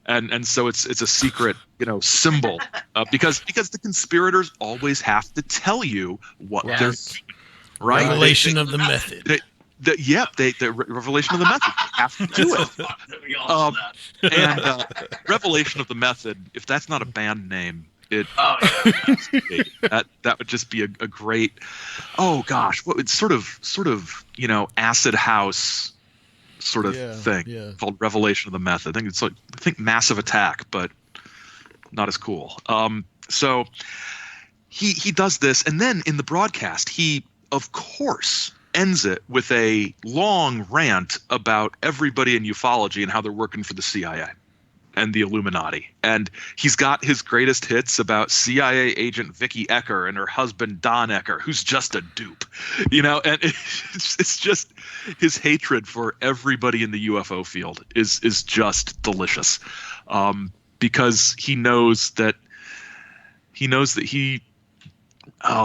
and so it's a secret symbol, because the conspirators always have to tell you what they're doing, right? Revelation of the method. The revelation of the method. You have to do it. And revelation of the method. If that's not a band name, that would just be a great. Oh gosh, what it's sort of acid house sort of thing called revelation of the method. I think it's like Massive Attack, but not as cool. So he does this, and then in the broadcast, he of course ends it with a long rant about everybody in ufology and how they're working for the CIA and the Illuminati. And he's got his greatest hits about CIA agent Vicky Ecker and her husband Don Ecker, who's just a dupe, and it's just his hatred for everybody in the UFO field is just delicious, because he knows that he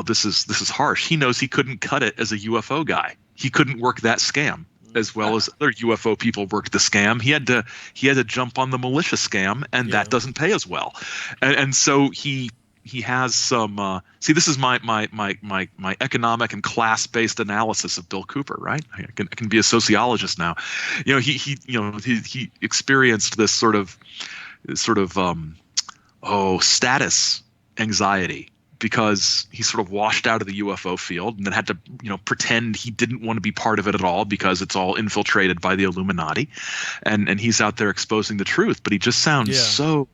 this is harsh. He knows he couldn't cut it as a UFO guy. He couldn't work that scam as well as other UFO people worked the scam. He had to jump on the militia scam, and that doesn't pay as well. And so he has some. This is my economic and class based analysis of Bill Cooper. Right, I can be a sociologist now. He experienced this sort of status anxiety, because he sort of washed out of the UFO field and then had to, pretend he didn't want to be part of it at all because it's all infiltrated by the Illuminati, and he's out there exposing the truth. But he just sounds so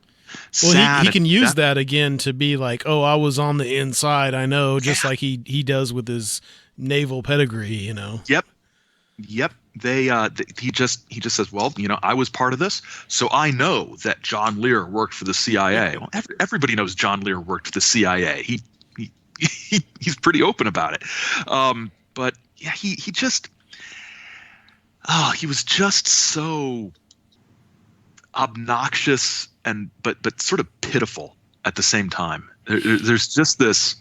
sad. Well, he can use that again to be like, "Oh, I was on the inside. I know," just like he does with his naval pedigree. Yep. He just says, "Well, I was part of this, so I know that John Lear worked for the CIA." Well, everybody knows John Lear worked for the CIA. He's pretty open about it. But yeah, he was just so obnoxious but sort of pitiful at the same time. There's just this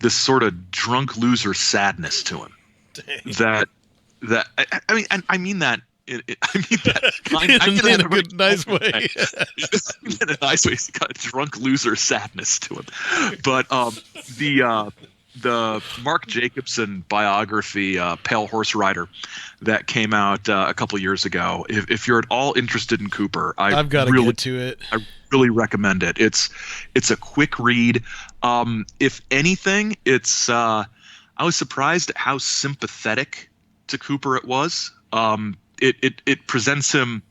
sort of drunk loser sadness to him. Dang. I mean that in a good, nice way. In a nice way, he's got a drunk loser sadness to him. But the Mark Jacobson biography, Pale Horse Rider, that came out a couple years ago. If you're at all interested in Cooper, I've got to get to it. I really recommend it. It's a quick read. If anything, it's I was surprised at how sympathetic to Cooper it was. It presents him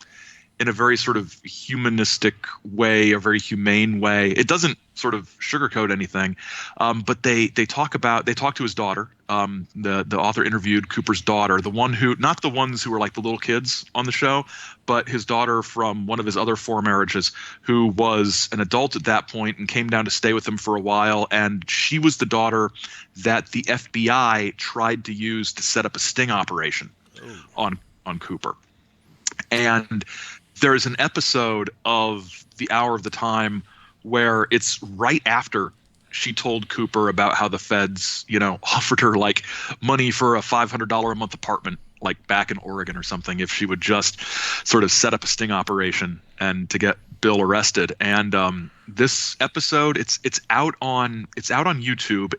in a very sort of humanistic way, a very humane way. It doesn't sort of sugarcoat anything, but they talk to his daughter. The author interviewed Cooper's daughter, not the ones who were like the little kids on the show, but his daughter from one of his other 4 marriages, who was an adult at that point and came down to stay with him for a while. And she was the daughter that the FBI tried to use to set up a sting operation on Cooper. And there's an episode of The Hour of the Time where it's right after she told Cooper about how the feds, offered her like money for a $500 a month apartment, like back in Oregon or something, if she would just sort of set up a sting operation and to get Bill arrested. And this episode, it's out on YouTube.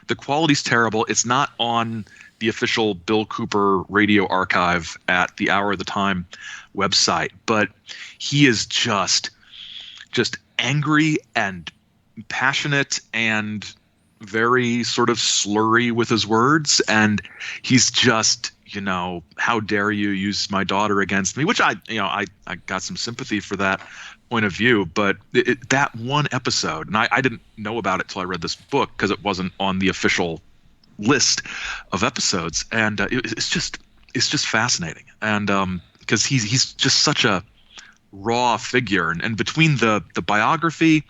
The quality's terrible. It's not on the official Bill Cooper radio archive at the Hour of the Time website, but he is just angry and passionate and very sort of slurry with his words, and he's just, how dare you use my daughter against me, which I got some sympathy for that point of view. But that one episode, and I didn't know about it till I read this book because it wasn't on the official list of episodes, and it's just fascinating, and because he's just such a raw figure, and between the biography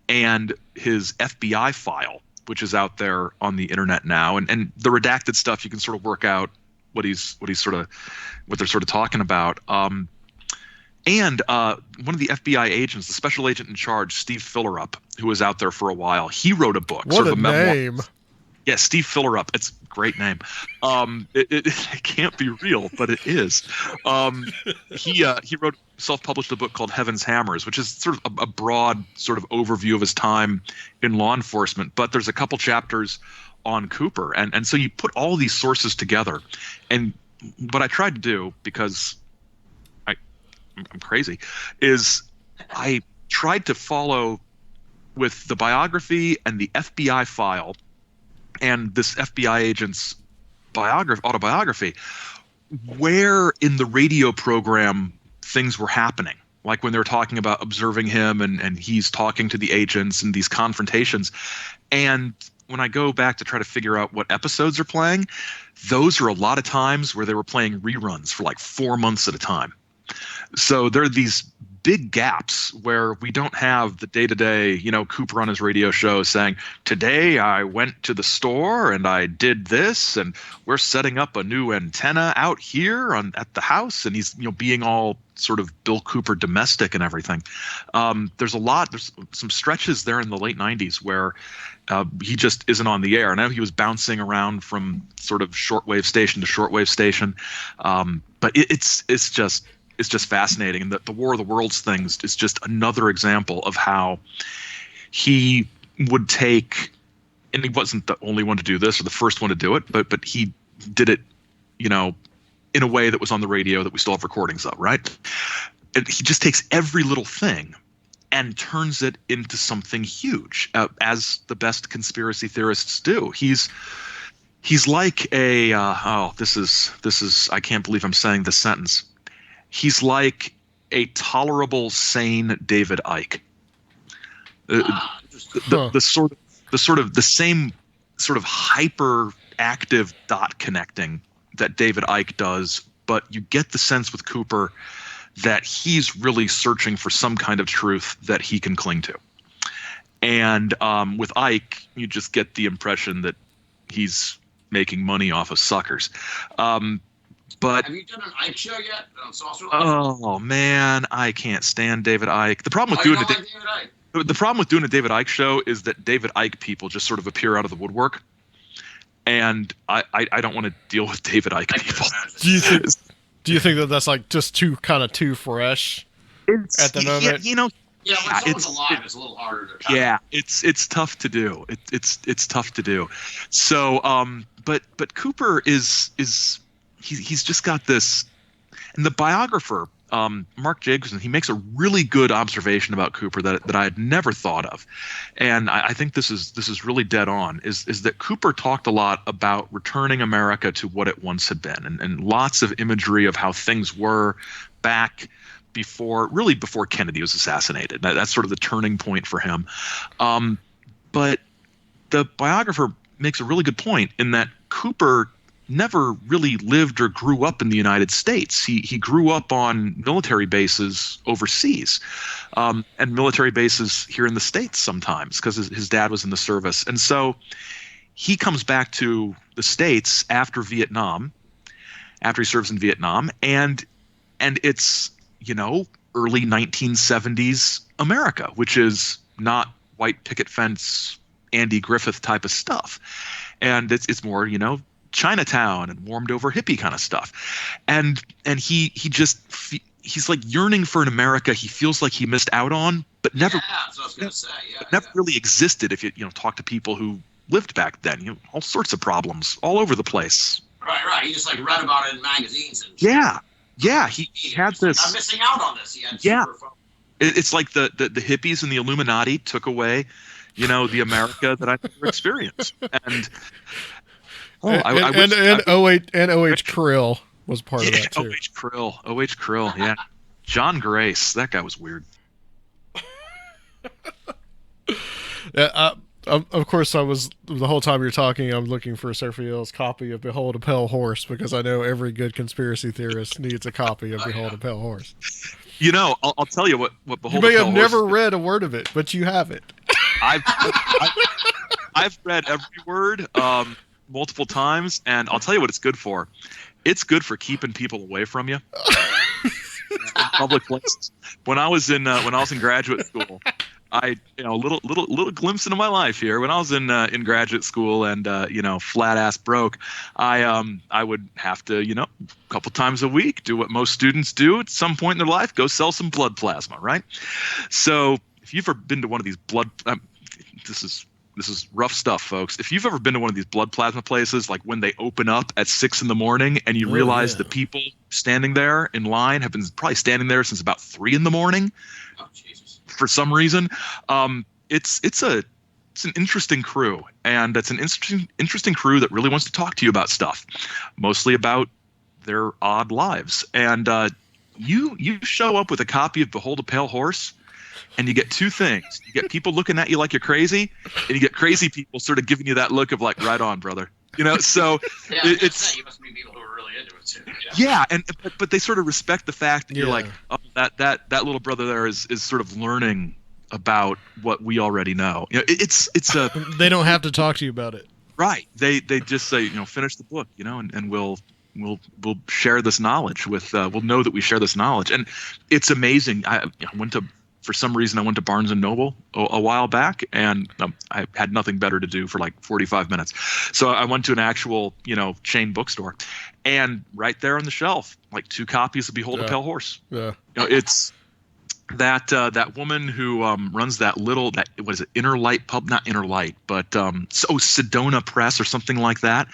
and his FBI file, which is out there on the internet now, and the redacted stuff, you can sort of work out what they're sort of talking about. And one of the FBI agents, the special agent in charge, Steve Fillerup, who was out there for a while, he wrote a book. What sort of a memoir. name! Yeah, Steve Fillerup. It's a great name. It can't be real, but it is. He self-published a book called Heaven's Hammers, which is sort of a broad sort of overview of his time in law enforcement. But there's a couple chapters on Cooper, and so you put all these sources together. And what I tried to do, because I'm crazy, is I tried to follow with the biography and the FBI file and this FBI agent's autobiography, where in the radio program things were happening. Like when they were talking about observing him and he's talking to the agents and these confrontations. And when I go back to try to figure out what episodes are playing, those are a lot of times where they were playing reruns for like 4 months at a time. So there are these big gaps where we don't have the day-to-day, Cooper on his radio show saying, today I went to the store and I did this, and we're setting up a new antenna out here at the house, and he's being all sort of Bill Cooper domestic and everything. There's some stretches there in the late 90s where he just isn't on the air. I know he was bouncing around from sort of shortwave station to shortwave station, but it's just fascinating. And the War of the Worlds things is just another example of how he would take, and he wasn't the only one to do this or the first one to do it, but he did it, in a way that was on the radio that we still have recordings of, right? And he just takes every little thing and turns it into something huge, as the best conspiracy theorists do. He's like a this is I can't believe I'm saying this sentence. He's like a tolerable, sane David Icke. The same sort of hyperactive dot connecting that David Icke does, but you get the sense with Cooper that he's really searching for some kind of truth that he can cling to. And with Icke, you just get the impression that he's making money off of suckers. But have you done an Icke show yet on Saucer Life? Oh man, I can't stand David Icke. The problem with doing a David Icke show is that David Icke people just sort of appear out of the woodwork, and I don't want to deal with David Icke people. Do you think that that's like just too fresh at the moment? Yeah, when someone's alive, it's a little harder to. Yeah, it's tough to do. It's tough to do. So, but Cooper is. He's just got this, and the biographer, Mark Jacobson, he makes a really good observation about Cooper that I had never thought of, and I think this is really dead on. Is that Cooper talked a lot about returning America to what it once had been, and lots of imagery of how things were back before Kennedy was assassinated. That's sort of the turning point for him. But the biographer makes a really good point in that Cooper never really lived or grew up in the United States. He grew up on military bases overseas, and military bases here in the States sometimes because his dad was in the service. And so he comes back to the States after Vietnam, after he serves in Vietnam, and it's, early 1970s America, which is not white picket fence, Andy Griffith type of stuff. And it's more, Chinatown and warmed over hippie kind of stuff. And he's like yearning for an America he feels like he missed out on, but never, that's what I was gonna say. never really existed. If you talk to people who lived back then, all sorts of problems all over the place. Right. He just like read about it in magazines and Yeah. He had this. I'm missing out on this. He had It's like the hippies and the Illuminati took away the America that I never experienced. And OH Krill was part of that too. OH Krill, yeah. John Grace, that guy was weird. Of course, I was the whole time you're talking. I'm looking for Seraphiel's copy of "Behold a Pale Horse" because I know every good conspiracy theorist needs a copy of "Behold a Pale Horse." I'll tell you what "Behold You a may Pale have Horse" never read a word of it, but you have it. I've read every word multiple times, and I'll tell you what it's good for. It's good for keeping people away from you in public places. When I was in graduate school, little glimpse into my life here. When I was in graduate school and flat ass broke, I would have to a couple times a week do what most students do at some point in their life, go sell some blood plasma, right? So if you've ever been to one of these this is rough stuff, folks. If you've ever been to one of these blood plasma places, like when they open up at 6 a.m. and you realize the people standing there in line have been probably standing there since about 3 a.m. Oh, Jesus. For some reason, it's an interesting crew, and it's an interesting crew that really wants to talk to you about stuff, mostly about their odd lives. And you show up with a copy of Behold a Pale Horse, and you get two things. You get people looking at you like you're crazy, and you get crazy people sort of giving you that look of like, right on, brother. So Yeah, it's you must be people who are really into it too. yeah, but they sort of respect the fact that you're Yeah. like, oh, that little brother there is sort of learning about what we already know. It's a They don't have to talk to you about it. right. They just say, finish the book, and we'll share this knowledge with we'll know that we share this knowledge. And it's amazing. For some reason I went to Barnes and Noble a while back, and I had nothing better to do for like 45 minutes. So I went to an actual, chain bookstore, and right there on the shelf, like 2 copies of Behold a Pale Horse. Yeah. It's that woman who runs what is it, Inner Light pub, not Inner Light, but Sedona Press or something like that.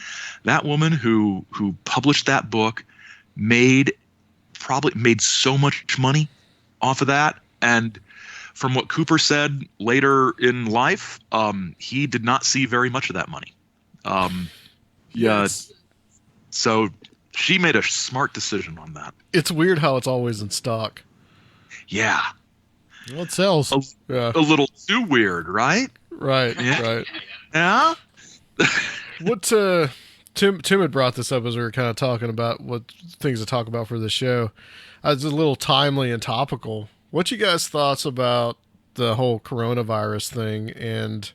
That woman who published that book probably made so much money off of that. And from what Cooper said later in life, he did not see very much of that money. Yes. So she made a smart decision on that. It's weird how it's always in stock. Yeah. Well, it sells. Yeah. A little too weird, right? Right. Yeah. Right. Yeah. What Tim had brought this up as we were kind of talking about what things to talk about for the show. It's a little timely and topical. What you guys' thoughts about the whole coronavirus thing and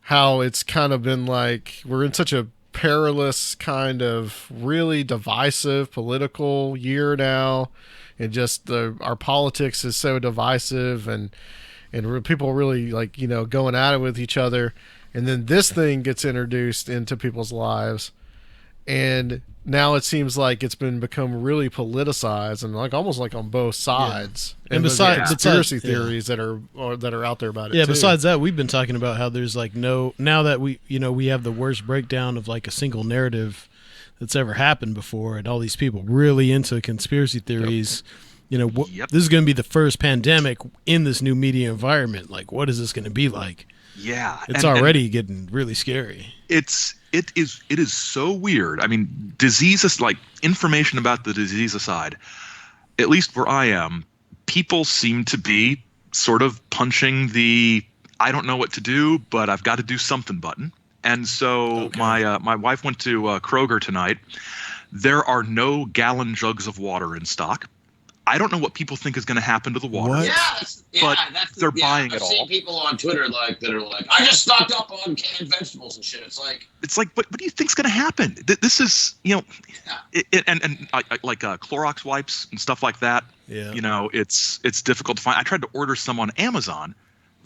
how it's kind of been like we're in such a perilous kind of really divisive political year now, and just our politics is so divisive and people really like going at it with each other, and then this thing gets introduced into people's lives, and now it seems like it's become really politicized and like almost like on both sides. Yeah. And there's besides conspiracy theories that are out there about it. Yeah, too. besides that, we've been talking about how there's like now that we have the worst breakdown of like a single narrative that's ever happened before, and all these people really into conspiracy theories. Yep. This is going to be the first pandemic in this new media environment. Like, what is this going to be like? Yeah. It's already getting really scary. It is so weird. I mean, diseases, like information about the disease aside, at least where I am, people seem to be sort of punching the I don't know what to do, but I've got to do something button. And so my wife went to Kroger tonight. There are no gallon jugs of water in stock. I don't know what people think is going to happen to the water. What? But they're buying it all. I've seen people on Twitter that are like, I just stocked up on canned vegetables and shit. It's like, what do you think's going to happen? This is, and like Clorox wipes and stuff like that. Yeah. It's difficult to find. I tried to order some on Amazon.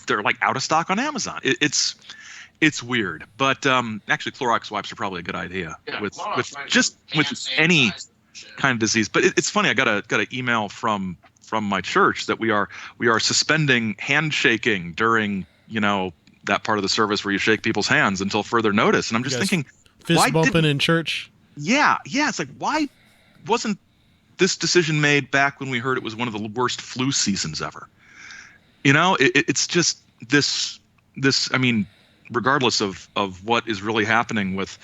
They're like out of stock on Amazon. It's weird, but actually Clorox wipes are probably a good idea with any kind of disease. But it's funny. I got an email from my church that we are suspending handshaking during that part of the service where you shake people's hands until further notice. And I'm just thinking, fist bumping in church. Yeah. It's like, why wasn't this decision made back when we heard it was one of the worst flu seasons ever? It's just this this, I mean, regardless of what is really happening with,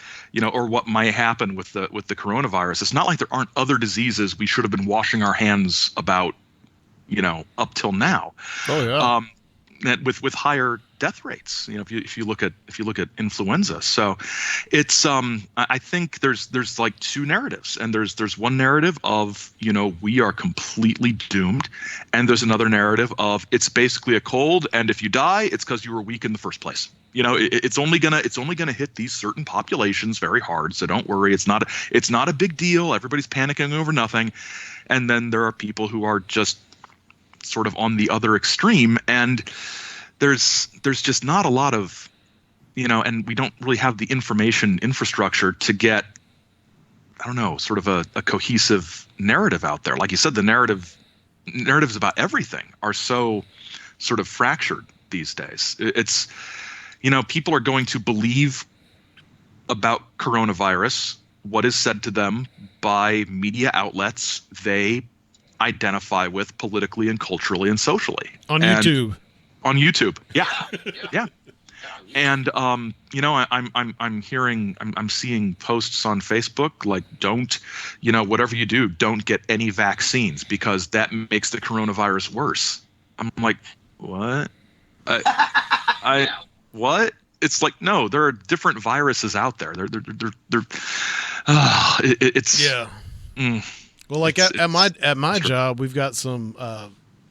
or what might happen with the coronavirus, it's not like there aren't other diseases we should have been washing our hands about, up till now. Oh yeah. That with higher death rates, if you look at influenza. So it's I think there's like two narratives, and there's one narrative of we are completely doomed, and there's another narrative of it's basically a cold, and if you die, it's because you were weak in the first place. It's only gonna hit these certain populations very hard. So don't worry, it's not a big deal. Everybody's panicking over nothing, and then there are people who are just sort of on the other extreme, and there's just not a lot of, and we don't really have the information infrastructure to get, I don't know, sort of a cohesive narrative out there. Like you said, the narratives about everything are so sort of fractured these days. It's, people are going to believe about coronavirus what is said to them by media outlets they identify with politically and culturally and socially. YouTube. On YouTube, yeah. And I'm seeing posts on Facebook like, don't, whatever you do, don't get any vaccines because that makes the coronavirus worse. I'm like, what? What? It's like, no, there are different viruses out there. It's yeah. Well, like at my job, we've got some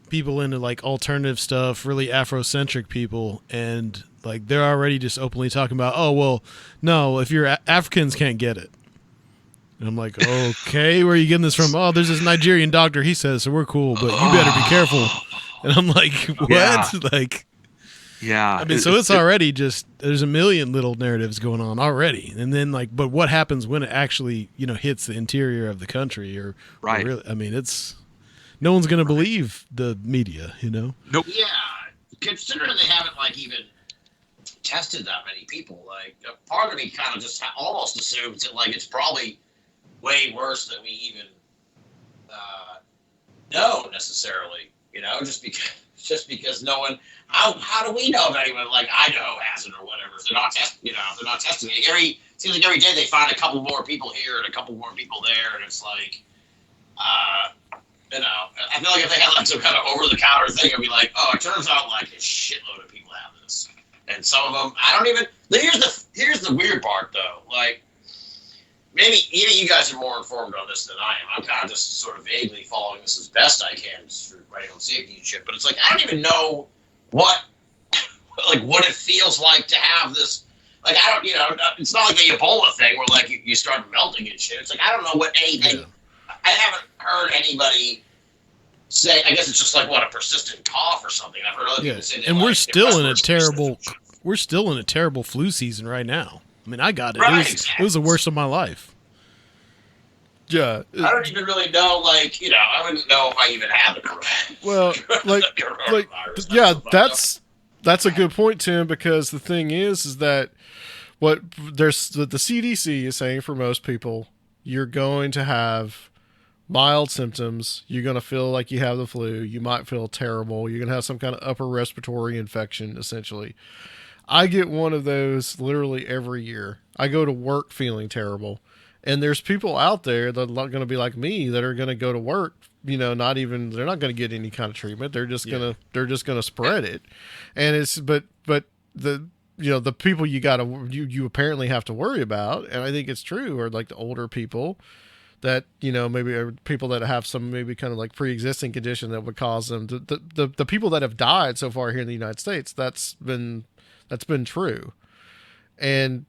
people into like alternative stuff, really Afrocentric people, and like they're already just openly talking about, oh well, no, if you're Africans can't get it. And I'm like, okay, where are you getting this from? Oh, there's this Nigerian doctor, he says, so we're cool, but you better be careful. And I'm like, what? Yeah. Like, yeah. I mean, so it's already just, there's a million little narratives going on already. And then like, but what happens when it actually, hits the interior of the country or right. Really, I mean, no one's going to believe the media, Nope. Yeah. Considering they haven't like even tested that many people, like part of me kind of just almost assumes that like it's probably way worse than we even know necessarily, just because no one. How do we know if anyone like Idaho has it or whatever? If they're not testing it. Seems like every day they find a couple more people here and a couple more people there, and it's like, I feel like if they had like some kind of over-the-counter thing, it'd be like, oh, it turns out like a shitload of people have this, and some of them I don't even. Here's the weird part though, like. Maybe even you guys are more informed on this than I am. I'm kind of just sort of vaguely following this as best I can just for my own safety and shit. But it's like I don't even know what it feels like to have this. Like I don't, it's not like the Ebola thing where like you start melting and shit. It's like I don't know what anything. Yeah. I haven't heard anybody say. I guess it's just like a persistent cough or something. I've heard other people say. And we're still in a terrible flu season right now. I mean, I got it. Right. It was the worst of my life. Yeah. I don't even really know, I wouldn't know if I even had the coronavirus. Well, yeah, that's a good point, Tim, because the thing is that the CDC is saying for most people, you're going to have mild symptoms. You're going to feel like you have the flu. You might feel terrible. You're going to have some kind of upper respiratory infection, essentially. I get one of those literally every year. I go to work feeling terrible. And there's people out there that are going to be like me that are going to go to work, they're not going to get any kind of treatment. They're just going to spread it. And but the people you apparently have to worry about, and I think it's true, are like the older people that, maybe are people that have some maybe kind of like pre-existing condition that would cause them to, the people that have died so far here in the United States, that's been true. And,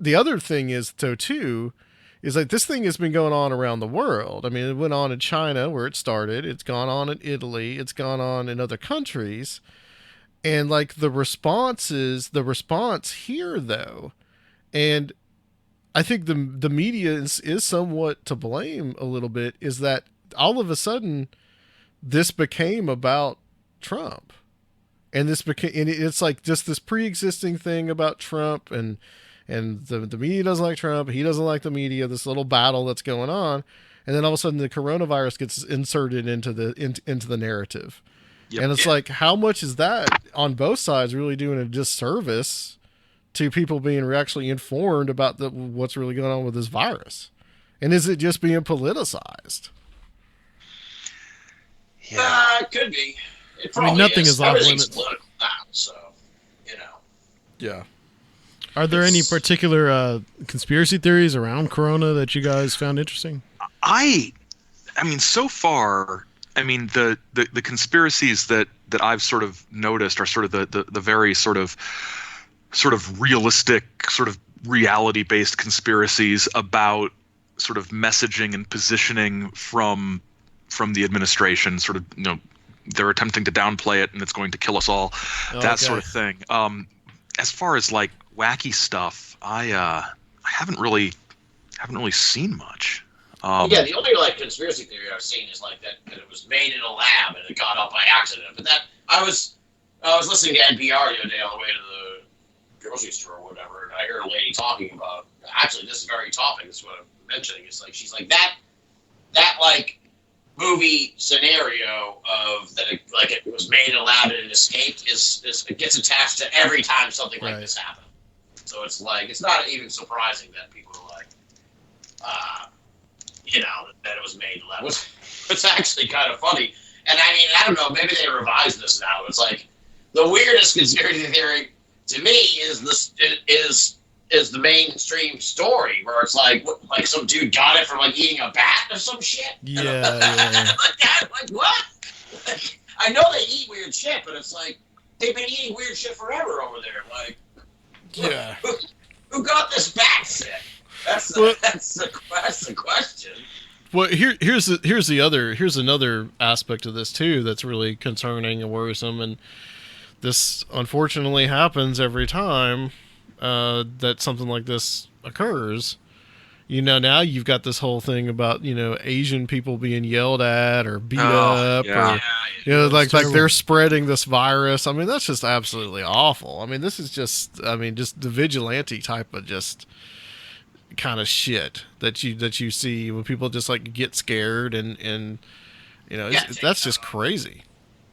the other thing is, though, too, is like this thing has been going on around the world. I mean, it went on in China where it started. It's gone on in Italy. It's gone on in other countries. And like the response here, though, and I think the media is somewhat to blame a little bit, is that all of a sudden this became about Trump. And it's like just this pre-existing thing about Trump, and the media doesn't like Trump. He doesn't like the media. This little battle that's going on, and then all of a sudden the coronavirus gets inserted into the narrative, Yep. And it's like, how much is that on both sides really doing a disservice to people being actually informed about what's really going on with this virus? And is it just being politicized? Yeah. It could be. It I mean, probably nothing is off Everything's limits. political now, so, you know. Yeah. Are there any particular conspiracy theories around Corona that you guys found interesting? I mean, so far, I mean, the conspiracies that I've sort of noticed are sort of the very sort of realistic, sort of reality-based conspiracies about sort of messaging and positioning from the administration, sort of, you know, they're attempting to downplay it and it's going to kill us all, that sort of thing. As far as like wacky stuff, I haven't really seen much. Yeah, the only like conspiracy theory I've seen is like that it was made in a lab and it got up by accident. But that I was listening to NPR the other day on the way to the grocery store or whatever, and I heard a lady talking about actually this very topic. Is what I'm mentioning. It's like she's like that like movie scenario of that it was made in a lab and it escaped is it gets attached to every time something like this happens. So it's like it's not even surprising that people are like, you know, that it was made in a lab. It's actually kind of funny. And I mean, I don't know, maybe they revised this now. It's like the weirdest conspiracy theory to me is the mainstream story where it's like some dude got it from like eating a bat or some shit. Yeah. Like what? Like, I know they eat weird shit, but it's like they've been eating weird shit forever over there. Like, Yeah. who got this bat sick? That's the question. Well, here's another aspect of this too that's really concerning and worrisome, and this unfortunately happens every time that something like this occurs. You know, now you've got this whole thing about, you know, Asian people being yelled at or beat up, or you know, like they're spreading this virus. I mean, that's just absolutely awful. I mean, this is just the vigilante type of just kind of shit that you see when people just like get scared and you know, that's just crazy.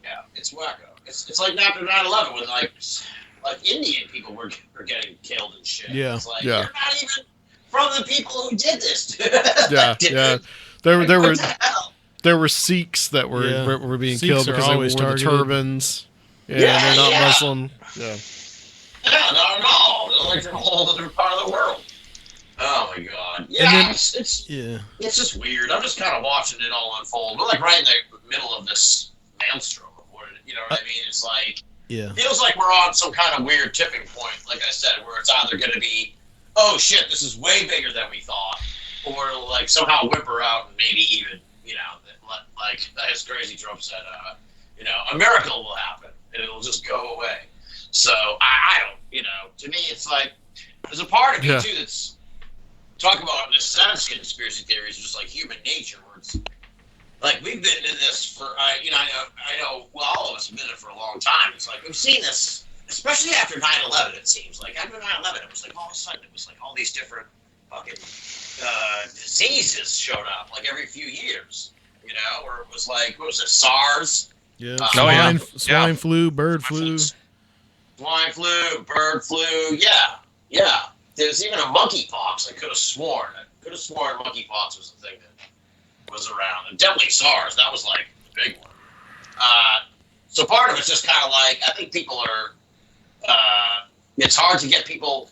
Yeah, it's wacko. It's like after 9/11 when like Indian people were getting killed and shit. Yeah, it's like, yeah. You're not even from the people who did this. Yeah, yeah. There were Sikhs that were being Sikhs killed because they wore the turbans. Yeah, they're not Muslim. Yeah. Yeah, not at all. They're like from a whole other part of the world. Oh my god. Yeah, then, it's just weird. I'm just kind of watching it all unfold. We're like right in the middle of this maelstrom of what you know what I mean? It's like feels like we're on some kind of weird tipping point, like I said, where it's either going to be, oh shit, this is way bigger than we thought, or like somehow whimper out and maybe even, you know, like as Crazy Trump said, you know, a miracle will happen and it'll just go away. So I don't, you know, to me it's like there's a part of me too that's talk about this sense conspiracy theories, just like human nature, where it's like we've been in this for, you know, I know, well, all of us have been in it for a long time. It's like we've seen this, especially after 9/11. It seems like after 9/11, it was like all of a sudden it was like all these different fucking diseases showed up like every few years, you know, or it was like what was it, SARS? Yeah, swine flu, bird flu. Swine flu, bird flu, yeah. There's even a monkeypox. I could have sworn monkeypox was the thing that was around. And definitely SARS. That was like the big one. So part of it's just kind of like, I think people are, it's hard to get people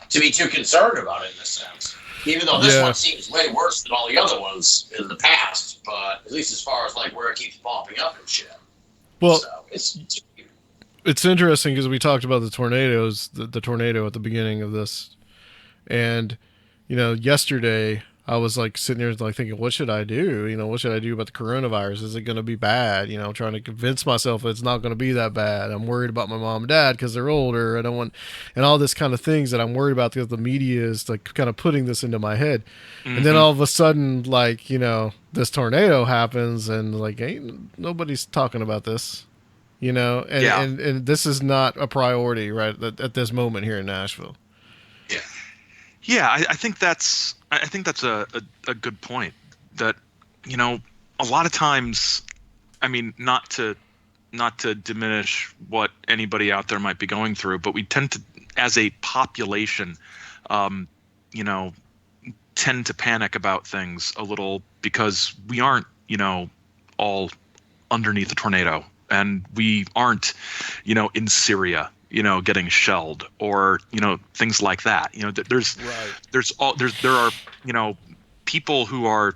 to be too concerned about it in a sense. Even though this one seems way worse than all the other ones in the past, but at least as far as like where it keeps popping up and shit. Well, so it's interesting because we talked about the tornadoes, the tornado at the beginning of this, and you know, yesterday I was like sitting there like thinking, what should I do? You know, what should I do about the coronavirus? Is it going to be bad? You know, trying to convince myself it's not going to be that bad. I'm worried about my mom and dad because they're older. I don't want, and all this kind of things that I'm worried about because the media is like kind of putting this into my head. Mm-hmm. And then all of a sudden, like, you know, this tornado happens and like, ain't nobody's talking about this. You know, and this is not a priority right at this moment here in Nashville. Yeah, I think that's a good point. That, you know, a lot of times, I mean, not to to diminish what anybody out there might be going through, but we tend to, as a population, you know, tend to panic about things a little because we aren't, you know, all underneath a tornado, and we aren't, you know, in Syria, you know, getting shelled, or, you know, things like that. You know, there are, you know, people who are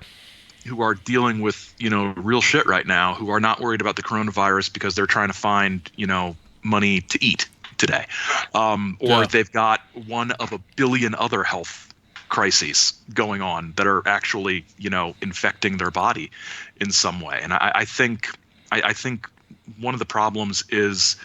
dealing with, you know, real shit right now, who are not worried about the coronavirus because they're trying to find, you know, money to eat today, or they've got one of a billion other health crises going on that are actually, you know, infecting their body in some way. And I think one of the problems is,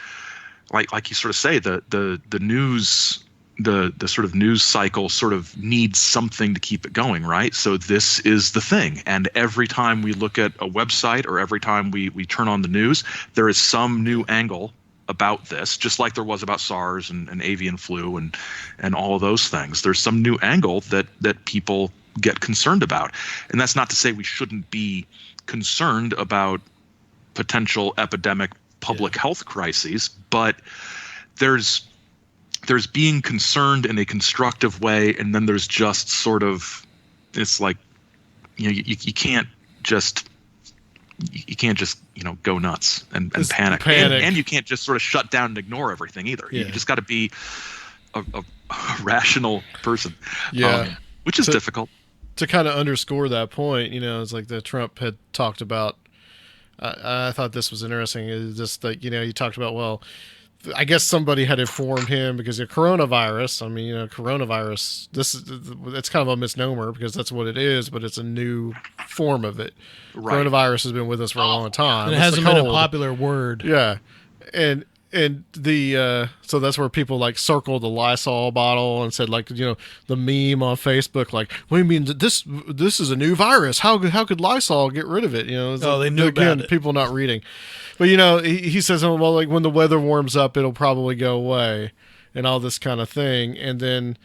like you sort of say, the news, the sort of news cycle sort of needs something to keep it going, right? So this is the thing. And every time we look at a website, or every time we turn on the news, there is some new angle about this, just like there was about SARS and avian flu and all of those things. There's some new angle that people get concerned about. And that's not to say we shouldn't be concerned about potential epidemic public health crises, but there's being concerned in a constructive way, and then there's just sort of, it's like, you know, you can't just you know, go nuts and panic. And you can't just sort of shut down and ignore everything either. You just got to be a rational person, which is difficult. To kind of underscore that point, you know, it's like that Trump had talked about. I thought this was interesting. Is just that, you know, you talked about, well, I guess somebody had informed him because of coronavirus. I mean, you know, coronavirus, it's kind of a misnomer because that's what it is, but it's a new form of it. Right. Coronavirus has been with us for a long time. And it hasn't been a popular word. Yeah. And the so that's where people like circled the Lysol bottle and said, like, you know, the meme on Facebook, like, what do you mean this is a new virus? How could Lysol get rid of it? You know, they knew about it. People not reading. But, you know, he says, well, like, when the weather warms up, it'll probably go away and all this kind of thing. And then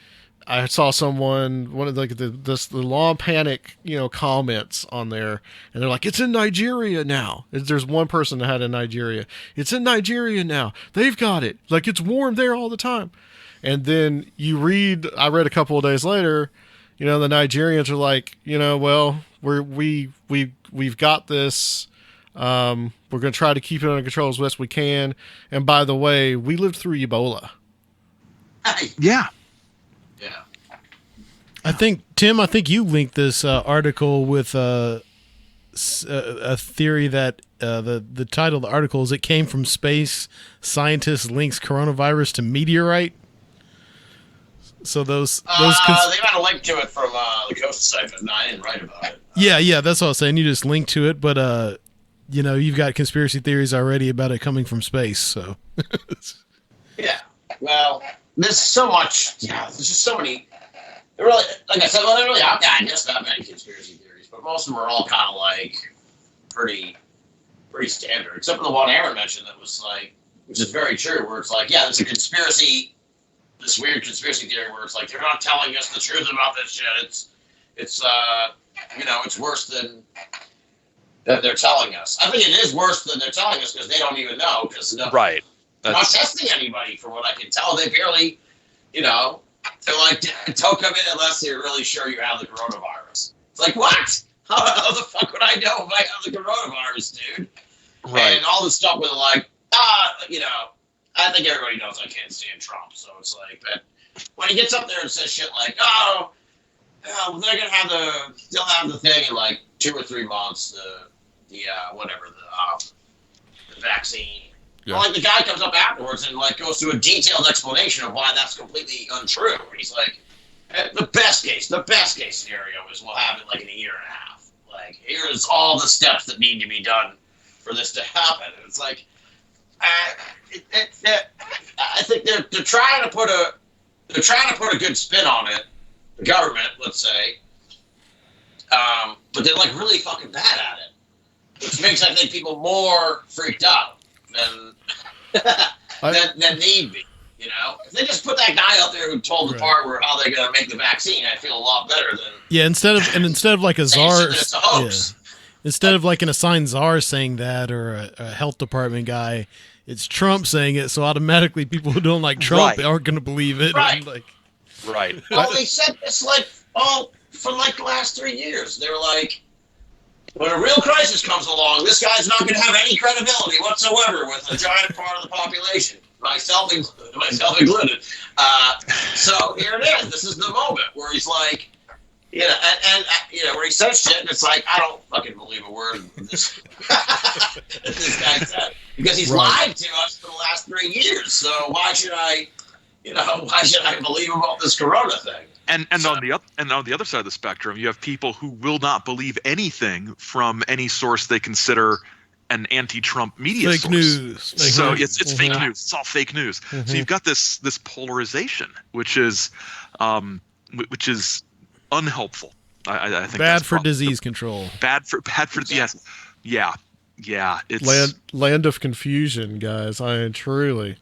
I saw one of the long panic, you know, comments on there, and they're like, it's in Nigeria now. There's one person that had in Nigeria. It's in Nigeria now. They've got it. Like, it's warm there all the time. And then I read a couple of days later, you know, the Nigerians are like, you know, well, we've got this. We're going to try to keep it under control as best we can. And by the way, we lived through Ebola. Yeah. Yeah. Tim, you linked this article with a theory that the title of the article is "It Came from Space. Scientist links coronavirus to meteorite." So they got a link to it from the Coast site, but no, I didn't write about it. Yeah, that's what I was saying. You just linked to it, but you know, you've got conspiracy theories already about it coming from space. So yeah, well, there's so much. Yeah, there's just so many. Really, like I said, well, there really aren't just that many conspiracy theories, but most of them are all kind of like pretty standard, except for the one Aaron mentioned that was like, which is very true, where it's like, yeah, there's a conspiracy, this weird conspiracy theory where it's like they're not telling us the truth about this shit. It's you know, it's worse than they're telling us. I think it is worse than they're telling us because they don't even know, because they're not testing anybody, from what I can tell. They barely, you know. They're like, don't come in unless you're really sure you have the coronavirus. It's like, what? How the fuck would I know if I have the coronavirus, dude? Right. And all this stuff with like, you know, I think everybody knows I can't stand Trump. So it's like that when he gets up there and says shit like, they'll have the thing in like 2 or 3 months, the vaccine. Yeah. Well, like the guy comes up afterwards and like goes through a detailed explanation of why that's completely untrue. And he's like, the best case scenario is we'll have it like in a year and a half. Like, here's all the steps that need to be done for this to happen. And it's like, I think they're trying to put a good spin on it. The government, let's say, but they're like really fucking bad at it, which makes I think people more freaked out than need be. You know, if they just put that guy out there who told the part where how they're going to make the vaccine, I feel a lot better than instead of like a czar. It's a hoax. Instead of like an assigned czar saying that or a health department guy, it's Trump saying it. So automatically people who don't like Trump aren't going to believe it. Right. And like, Right. Well, they said this like for like the last 3 years. They were like, when a real crisis comes along, this guy's not going to have any credibility whatsoever with a giant part of the population, myself included. So here it is. This is the moment where he's like, you know, and you know, where he says shit, and it's like, I don't fucking believe a word of this, this guy said, because he's lied to us for the last 3 years. So why should I believe about this Corona thing? And on the other side of the spectrum, you have people who will not believe anything from any source they consider an anti-Trump media fake source. news. So it's fake news. It's all fake news. So you've got this polarization, which is unhelpful. I think bad for disease control. Bad for yes, yeah. It's land of confusion, guys. Truly.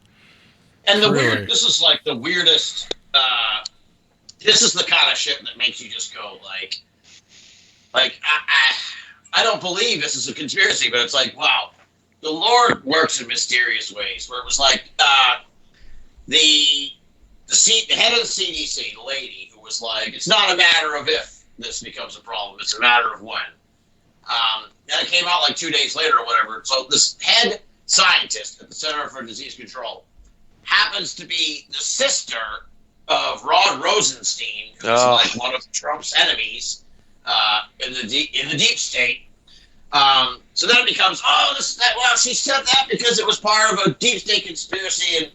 And Really? This is like the weirdest. This is the kind of shit that makes you just go like I don't believe this is a conspiracy, but it's like, wow, the Lord works in mysterious ways. Where it was like the head of the CDC, the lady who was like, it's not a matter of if this becomes a problem, it's a matter of when. And it came out like 2 days later or whatever. So this head scientist at the Center for Disease Control happens to be the sister of Rod Rosenstein, who's like one of Trump's enemies in the deep state. So then it becomes, well, she said that because it was part of a deep state conspiracy and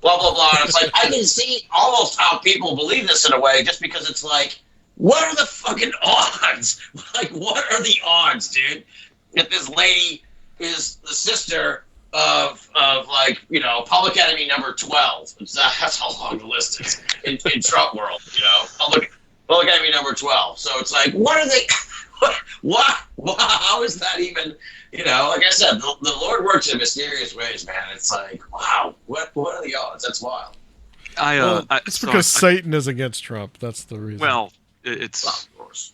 blah, blah, blah. And it's like, I can see almost how people believe this in a way, just because it's like, what are the fucking odds? Like, what are the odds, dude, that this lady is the sister of like, you know, public enemy number 12. That's how long the list is in Trump world, you know, public enemy number 12. So it's like, what are they, what, how is that even, you know, like I said, the Lord works in mysterious ways, man. It's like, wow, what are the odds? That's wild. It's because Satan is against Trump. That's the reason. Well, it's... Well, of course.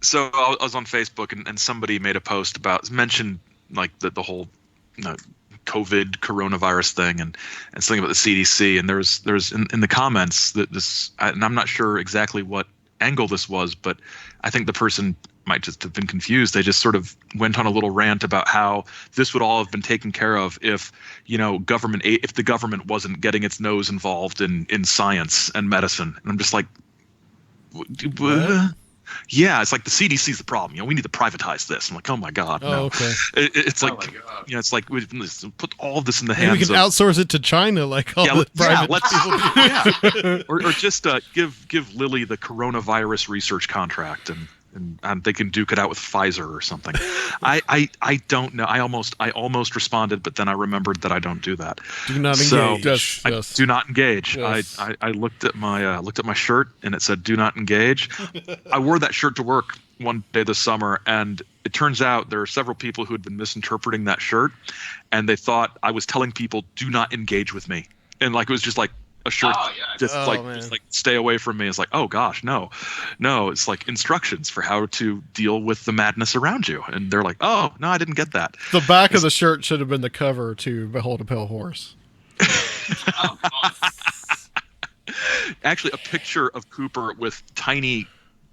So I was on Facebook and somebody made a post mentioned like the whole COVID coronavirus thing and something about the CDC, and there's in the comments that this, and I'm not sure exactly what angle this was, but I think the person might just have been confused. They just sort of went on a little rant about how this would all have been taken care of if, you know, if the government wasn't getting its nose involved in science and medicine. And I'm just like, yeah, it's like the CDC is the problem. You know, we need to privatize this. I'm like, oh my god, no. Okay. It's like, you know, it's like we put all of this in the hands. Maybe we can outsource it to China, like all the private people do. Yeah. or just give Lilly the coronavirus research contract and they can duke it out with Pfizer or something. I don't know. I almost responded, but then I remembered that I don't do that. Do not engage. I do not engage. Yes. I looked at my shirt and it said "Do not engage." I wore that shirt to work one day this summer, and it turns out there are several people who had been misinterpreting that shirt, and they thought I was telling people "Do not engage with me," and like it was just like a shirt, just like stay away from me. It's like, oh gosh, no, it's like instructions for how to deal with the madness around you, and they're like, oh no, I didn't get that. The back of the shirt should have been the cover to Behold a Pale Horse. Actually, a picture of Cooper with tiny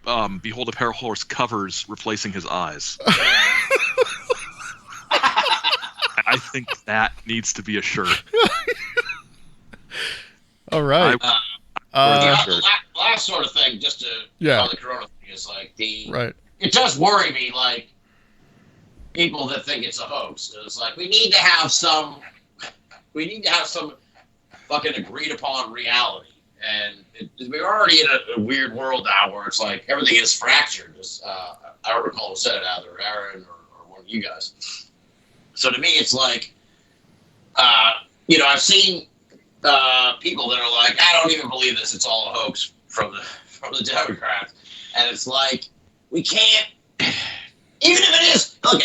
Behold a Pale Horse covers replacing his eyes. I think that needs to be a shirt. All right. The last sort of thing, just to on the corona thing, is like it does worry me, like people that think it's a hoax. It's like we need to have some fucking agreed upon reality, and we're already in a weird world now where it's like everything is fractured. I don't recall who said it, either Aaron or one of you guys. So to me, it's like, you know, I've seen people that are like, I don't even believe this. It's all a hoax from the Democrats, and it's like we can't. Even if it is, look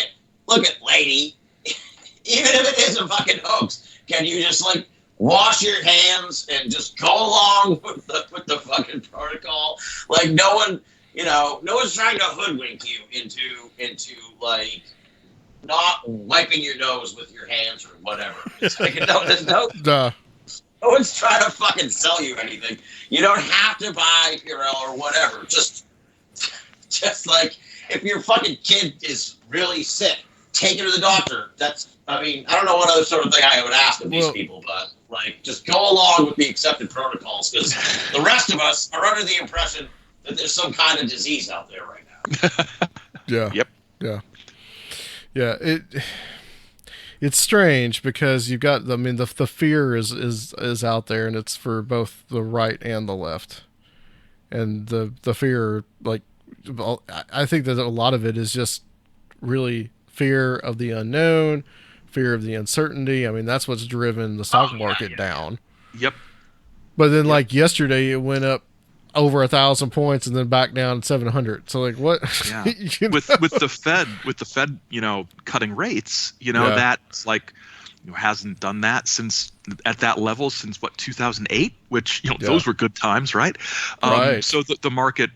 at lady. Even if it is a fucking hoax, can you just like wash your hands and just go along with the fucking protocol? Like no one, no one's trying to hoodwink you into like not wiping your nose with your hands or whatever. It's like no one's trying to fucking sell you anything. You don't have to buy Purell or whatever. Just like if your fucking kid is really sick, take it to the doctor. I don't know what other sort of thing I would ask of these people, but like just go along with the accepted protocols because the rest of us are under the impression that there's some kind of disease out there right now. Yeah. Yep. Yeah. Yeah. It's strange because you've got, the fear is out there, and it's for both the right and the left. And the fear, like, I think that a lot of it is just really fear of the unknown, fear of the uncertainty. I mean, that's what's driven the stock market down. Yep. But then, like yesterday, it went up over 1,000 points and then back down 700. So, like, what? Yeah. with the Fed, cutting rates, that's like, hasn't done that since at that level since 2008, which those were good times, right? Right. So the market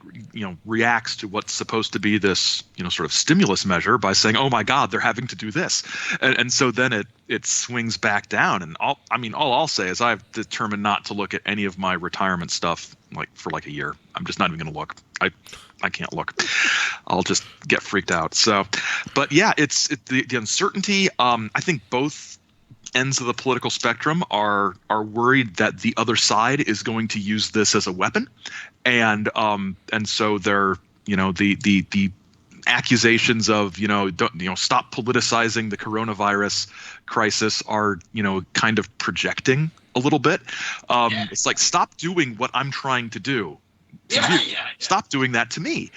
reacts to what's supposed to be this sort of stimulus measure by saying, oh my God, they're having to do this, and so then it swings back down. And all I'll say is I've determined not to look at any of my retirement stuff for a year. I'm just not even going to look. I can't look. I'll just get freaked out. So, but yeah, it's the uncertainty. I think both ends of the political spectrum are worried that the other side is going to use this as a weapon, and so they're the accusations of stop politicizing the coronavirus crisis are kind of projecting a little bit. It's like, stop doing what I'm trying to do. Stop doing that to me.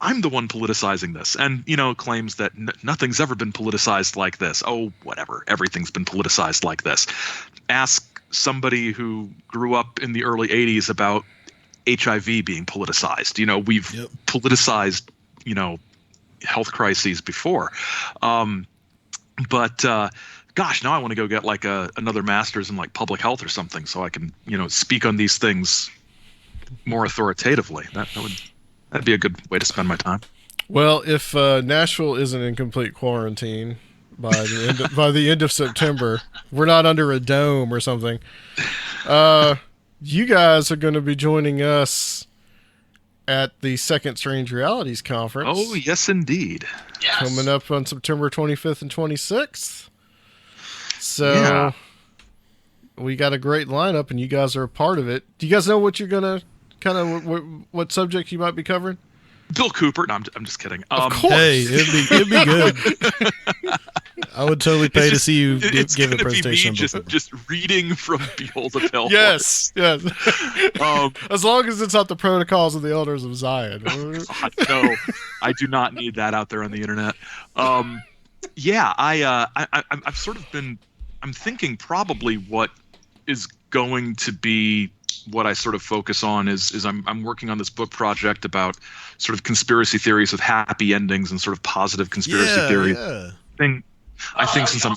I'm the one politicizing this, and claims that nothing's ever been politicized like this. Oh, whatever. Everything's been politicized like this. Ask somebody who grew up in the early 80s about HIV being politicized. We've politicized, health crises before. But gosh, now I want to go get another master's in public health or something so I can, speak on these things more authoritatively. That'd be a good way to spend my time. Well, if Nashville isn't in complete quarantine by the end of September, we're not under a dome or something. You guys are going to be joining us at the Second Strange Realities Conference. Oh, yes, indeed. Yes. Coming up on September 25th and 26th. So we got a great lineup, and you guys are a part of it. Do you guys know what you're going to what subject you might be covering? Bill Cooper. No, I'm just kidding. Of course. Hey, it'd be good. I would totally pay to see you give a presentation. Just reading from Behold of Hell. Yes. As long as it's not the protocols of the elders of Zion. No, I do not need that out there on the internet. I've sort of been. I'm thinking probably what is going to be what I sort of focus on is I'm working on this book project about sort of conspiracy theories with happy endings and sort of positive conspiracy theories. Yeah. I think since I'm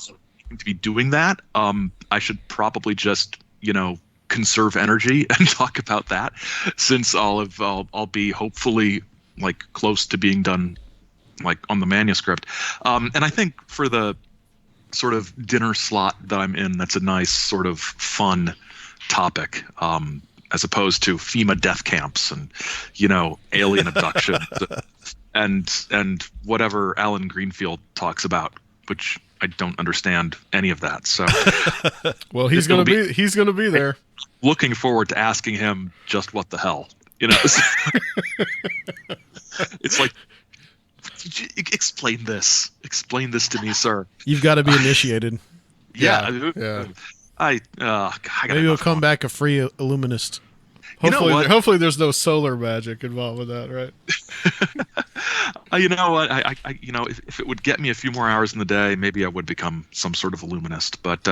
going to be doing that, I should probably just conserve energy and talk about that, since I'll be hopefully close to being done on the manuscript. And I think for the sort of dinner slot that I'm in, that's a nice sort of fun topic, as opposed to FEMA death camps and alien abduction and whatever Alan Greenfield talks about, which I don't understand any of that. So, well, he's gonna be there. Looking forward to asking him just what the hell, It's like, explain this to me, sir. You've got to be initiated. Yeah. I maybe you'll come back a free illuminist. Hopefully there's no solar magic involved with that, right? You know what? I if it would get me a few more hours in the day, maybe I would become some sort of illuminist. But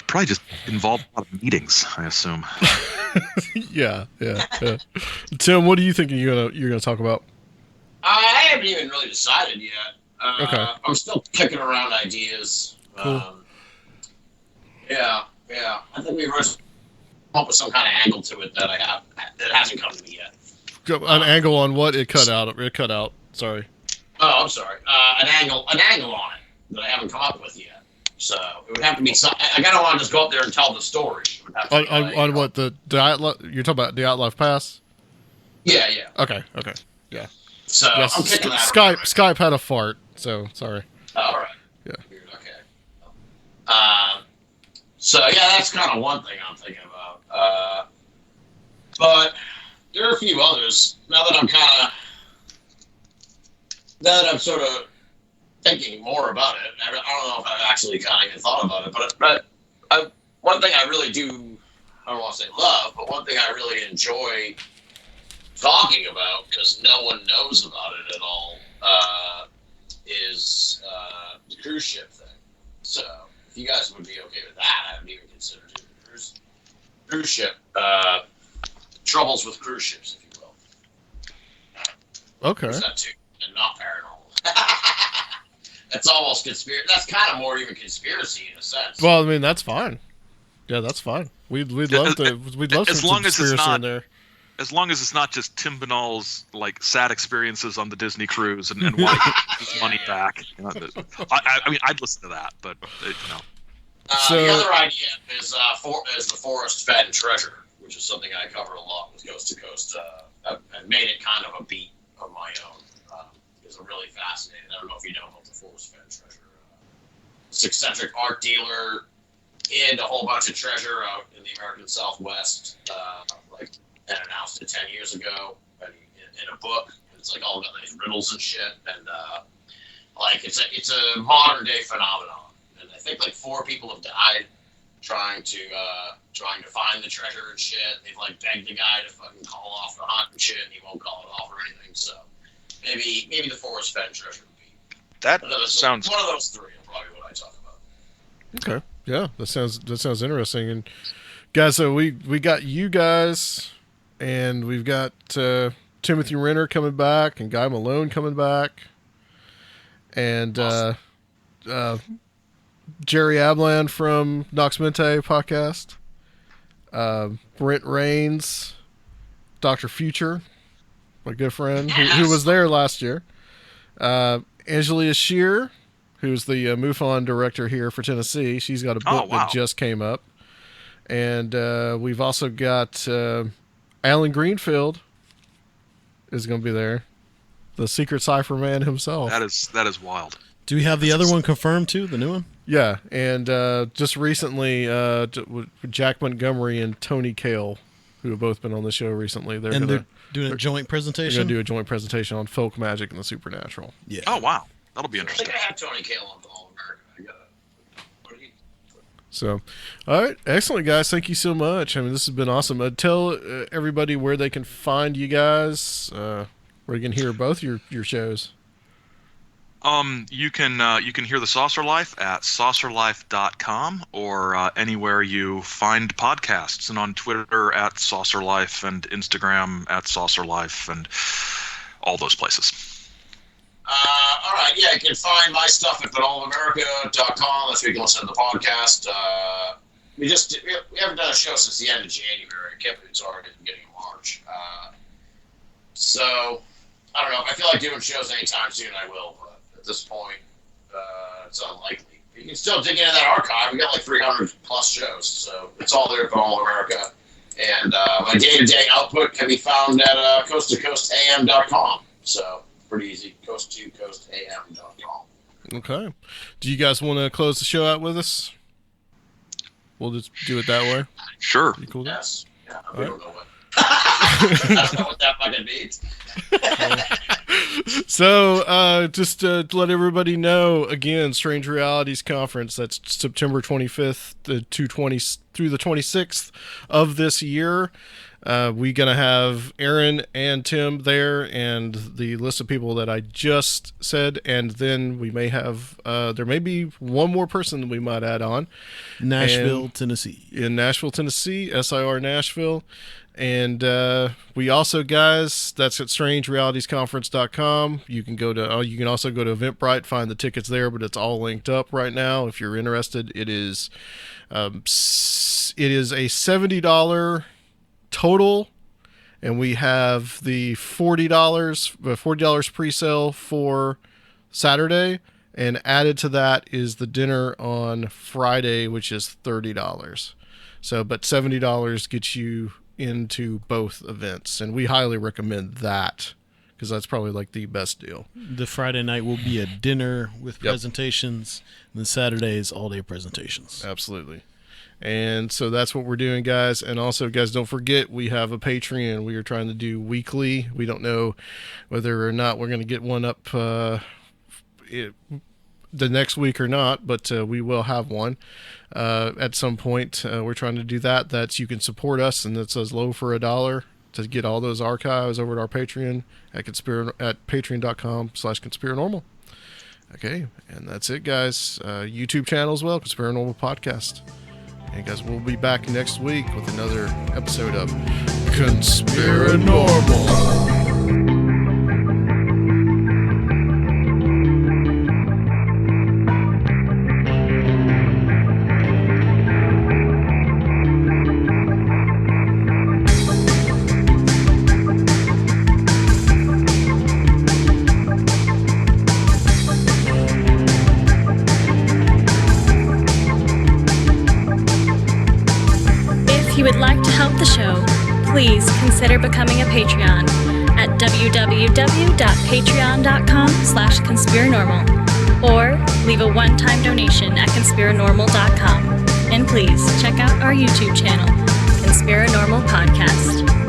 probably just involved a lot of meetings, I assume. Yeah. Tim, what do you think you're gonna talk about? I haven't even really decided yet. Okay. I'm still kicking around ideas. Cool. Yeah. I think we've come up with some kind of angle to it that hasn't come to me yet. An angle on what? It cut out. It cut out. Sorry. Oh, I'm sorry. An angle on it that I haven't come up with yet. So it would have to be something. I kind of want to just go up there and tell the story. It would have to be On what the you're talking about the Outlive Pass? Yeah. Okay. Yeah. So Yes, I'm kicking that. Skype had a fart. So sorry. All right. Yeah. Weird. Okay. So yeah, that's kind of one thing I'm thinking about. But there are a few others. Now that I'm sort of thinking more about it, I don't know if I've actually kind of even thought about it. But one thing I really do, I don't want to say love, but one thing I really enjoy talking about, because no one knows about it at all, is the cruise ship thing. So if you guys would be okay with that, I haven't even considered doing the cruise ship. Troubles with cruise ships, if you will. Okay. That too, and not paranormal. That's almost conspiracy. That's kind of more even conspiracy in a sense. Well, I mean, that's fine. Yeah, that's fine. We'd love some conspiracy in there. As long as it's not just Tim Binnall's like sad experiences on the Disney cruise and why he gets his money back. You know, I mean, I'd listen to that, but you know. The other idea is the forest fed treasure, which is something I cover a lot with Coast to Coast. I've made it kind of a beat of my own. It's really fascinating. I don't know if you know about the forest fed treasure. This eccentric art dealer hid a whole bunch of treasure out in the American Southwest, and announced it 10 years ago in a book. It's like all got these riddles and shit, and it's a modern day phenomenon. And I think like 4 people have died trying to find the treasure and shit. They've like begged the guy to fucking call off the hunt and shit, and he won't call it off or anything. So maybe the forest fed treasure would be sounds one of those 3. Is probably what I talk about. Okay. Yeah, that sounds interesting. And guys, so we got you guys, and we've got Timothy Renner coming back, and Guy Malone coming back, and Awesome. Jerry Abland from Nox Mente podcast, Brent Rains, Dr. Future, my good friend, who was there last year, Angelia Shear, who's the MUFON director here for Tennessee. She's got a book that just came up. And we've also got Alan Greenfield is going to be there, the secret cipher man himself. That is wild. Do we have the other one confirmed too, the new one? Yeah, and just recently, Jack Montgomery and Tony Cale, who have both been on the show recently. They're doing a joint presentation? They're going to do a joint presentation on folk magic and the supernatural. Yeah. Oh, wow. That'll be I interesting. think I have Tony Cale on All America. So, all right. Excellent, guys. Thank you so much. I mean, this has been awesome. Tell everybody where they can find you guys, where you can hear both your shows. You can hear the Saucer Life at saucerlife.com or anywhere you find podcasts, and on Twitter at Saucer Life and Instagram at Saucer Life and all those places. All right, yeah, you can find my stuff at BinnallofAmerica.com. That's where you can listen to the podcast. We haven't done a show since the end of January. It's already beginning of March. So I don't know. If I feel like doing shows anytime soon, I will. But at this point, it's unlikely. You can still dig into that archive. We got like 300 plus shows, so it's all there at Binnall of America. And my day-to-day output can be found at coasttocoastam.com. So pretty easy. coasttocoastam.com. Okay. Do you guys want to close the show out with us? We'll just do it that way. Sure. You cool with that? Yes. Yeah, I don't know what. I don't know what that fucking means. So, just to let everybody know, again, Strange Realities Conference, that's September 25th through the 26th of this year. We're going to have Aaron and Tim there and the list of people that I just said, and then we may have, there may be one more person that we might add on. Nashville, Tennessee. In Nashville, Tennessee, SIR Nashville. And we also, guys, that's at strangerealitiesconference.com. You can also go to Eventbrite, find the tickets there, but it's all linked up right now. If you're interested, it is a $70 total, And we have the $40 pre-sale for Saturday, and added to that is the dinner on Friday, which is $30. So, but $70 gets you into both events, and we highly recommend that because that's probably like the best deal. The Friday night will be a dinner with presentations, and the Saturday is all-day presentations. Absolutely. And so that's what we're doing, guys. And also, guys, don't forget, we have a Patreon. We are trying to do weekly. We don't know whether or not we're going to get one up the next week or not, but we will have one at some point. We're trying to do that. That's, you can support us, and that's as low for $1 to get all those archives over at our Patreon at patreon.com/Conspirinormal. Okay, and that's it, guys. YouTube channel as well, Conspirinormal Podcast. And guys, we'll be back next week with another episode of Conspirinormal. If you would like to help the show, please consider becoming a Patreon at www.patreon.com/Conspirinormal, or leave a one-time donation at Conspirinormal.com. And please check out our YouTube channel, Conspirinormal Podcast.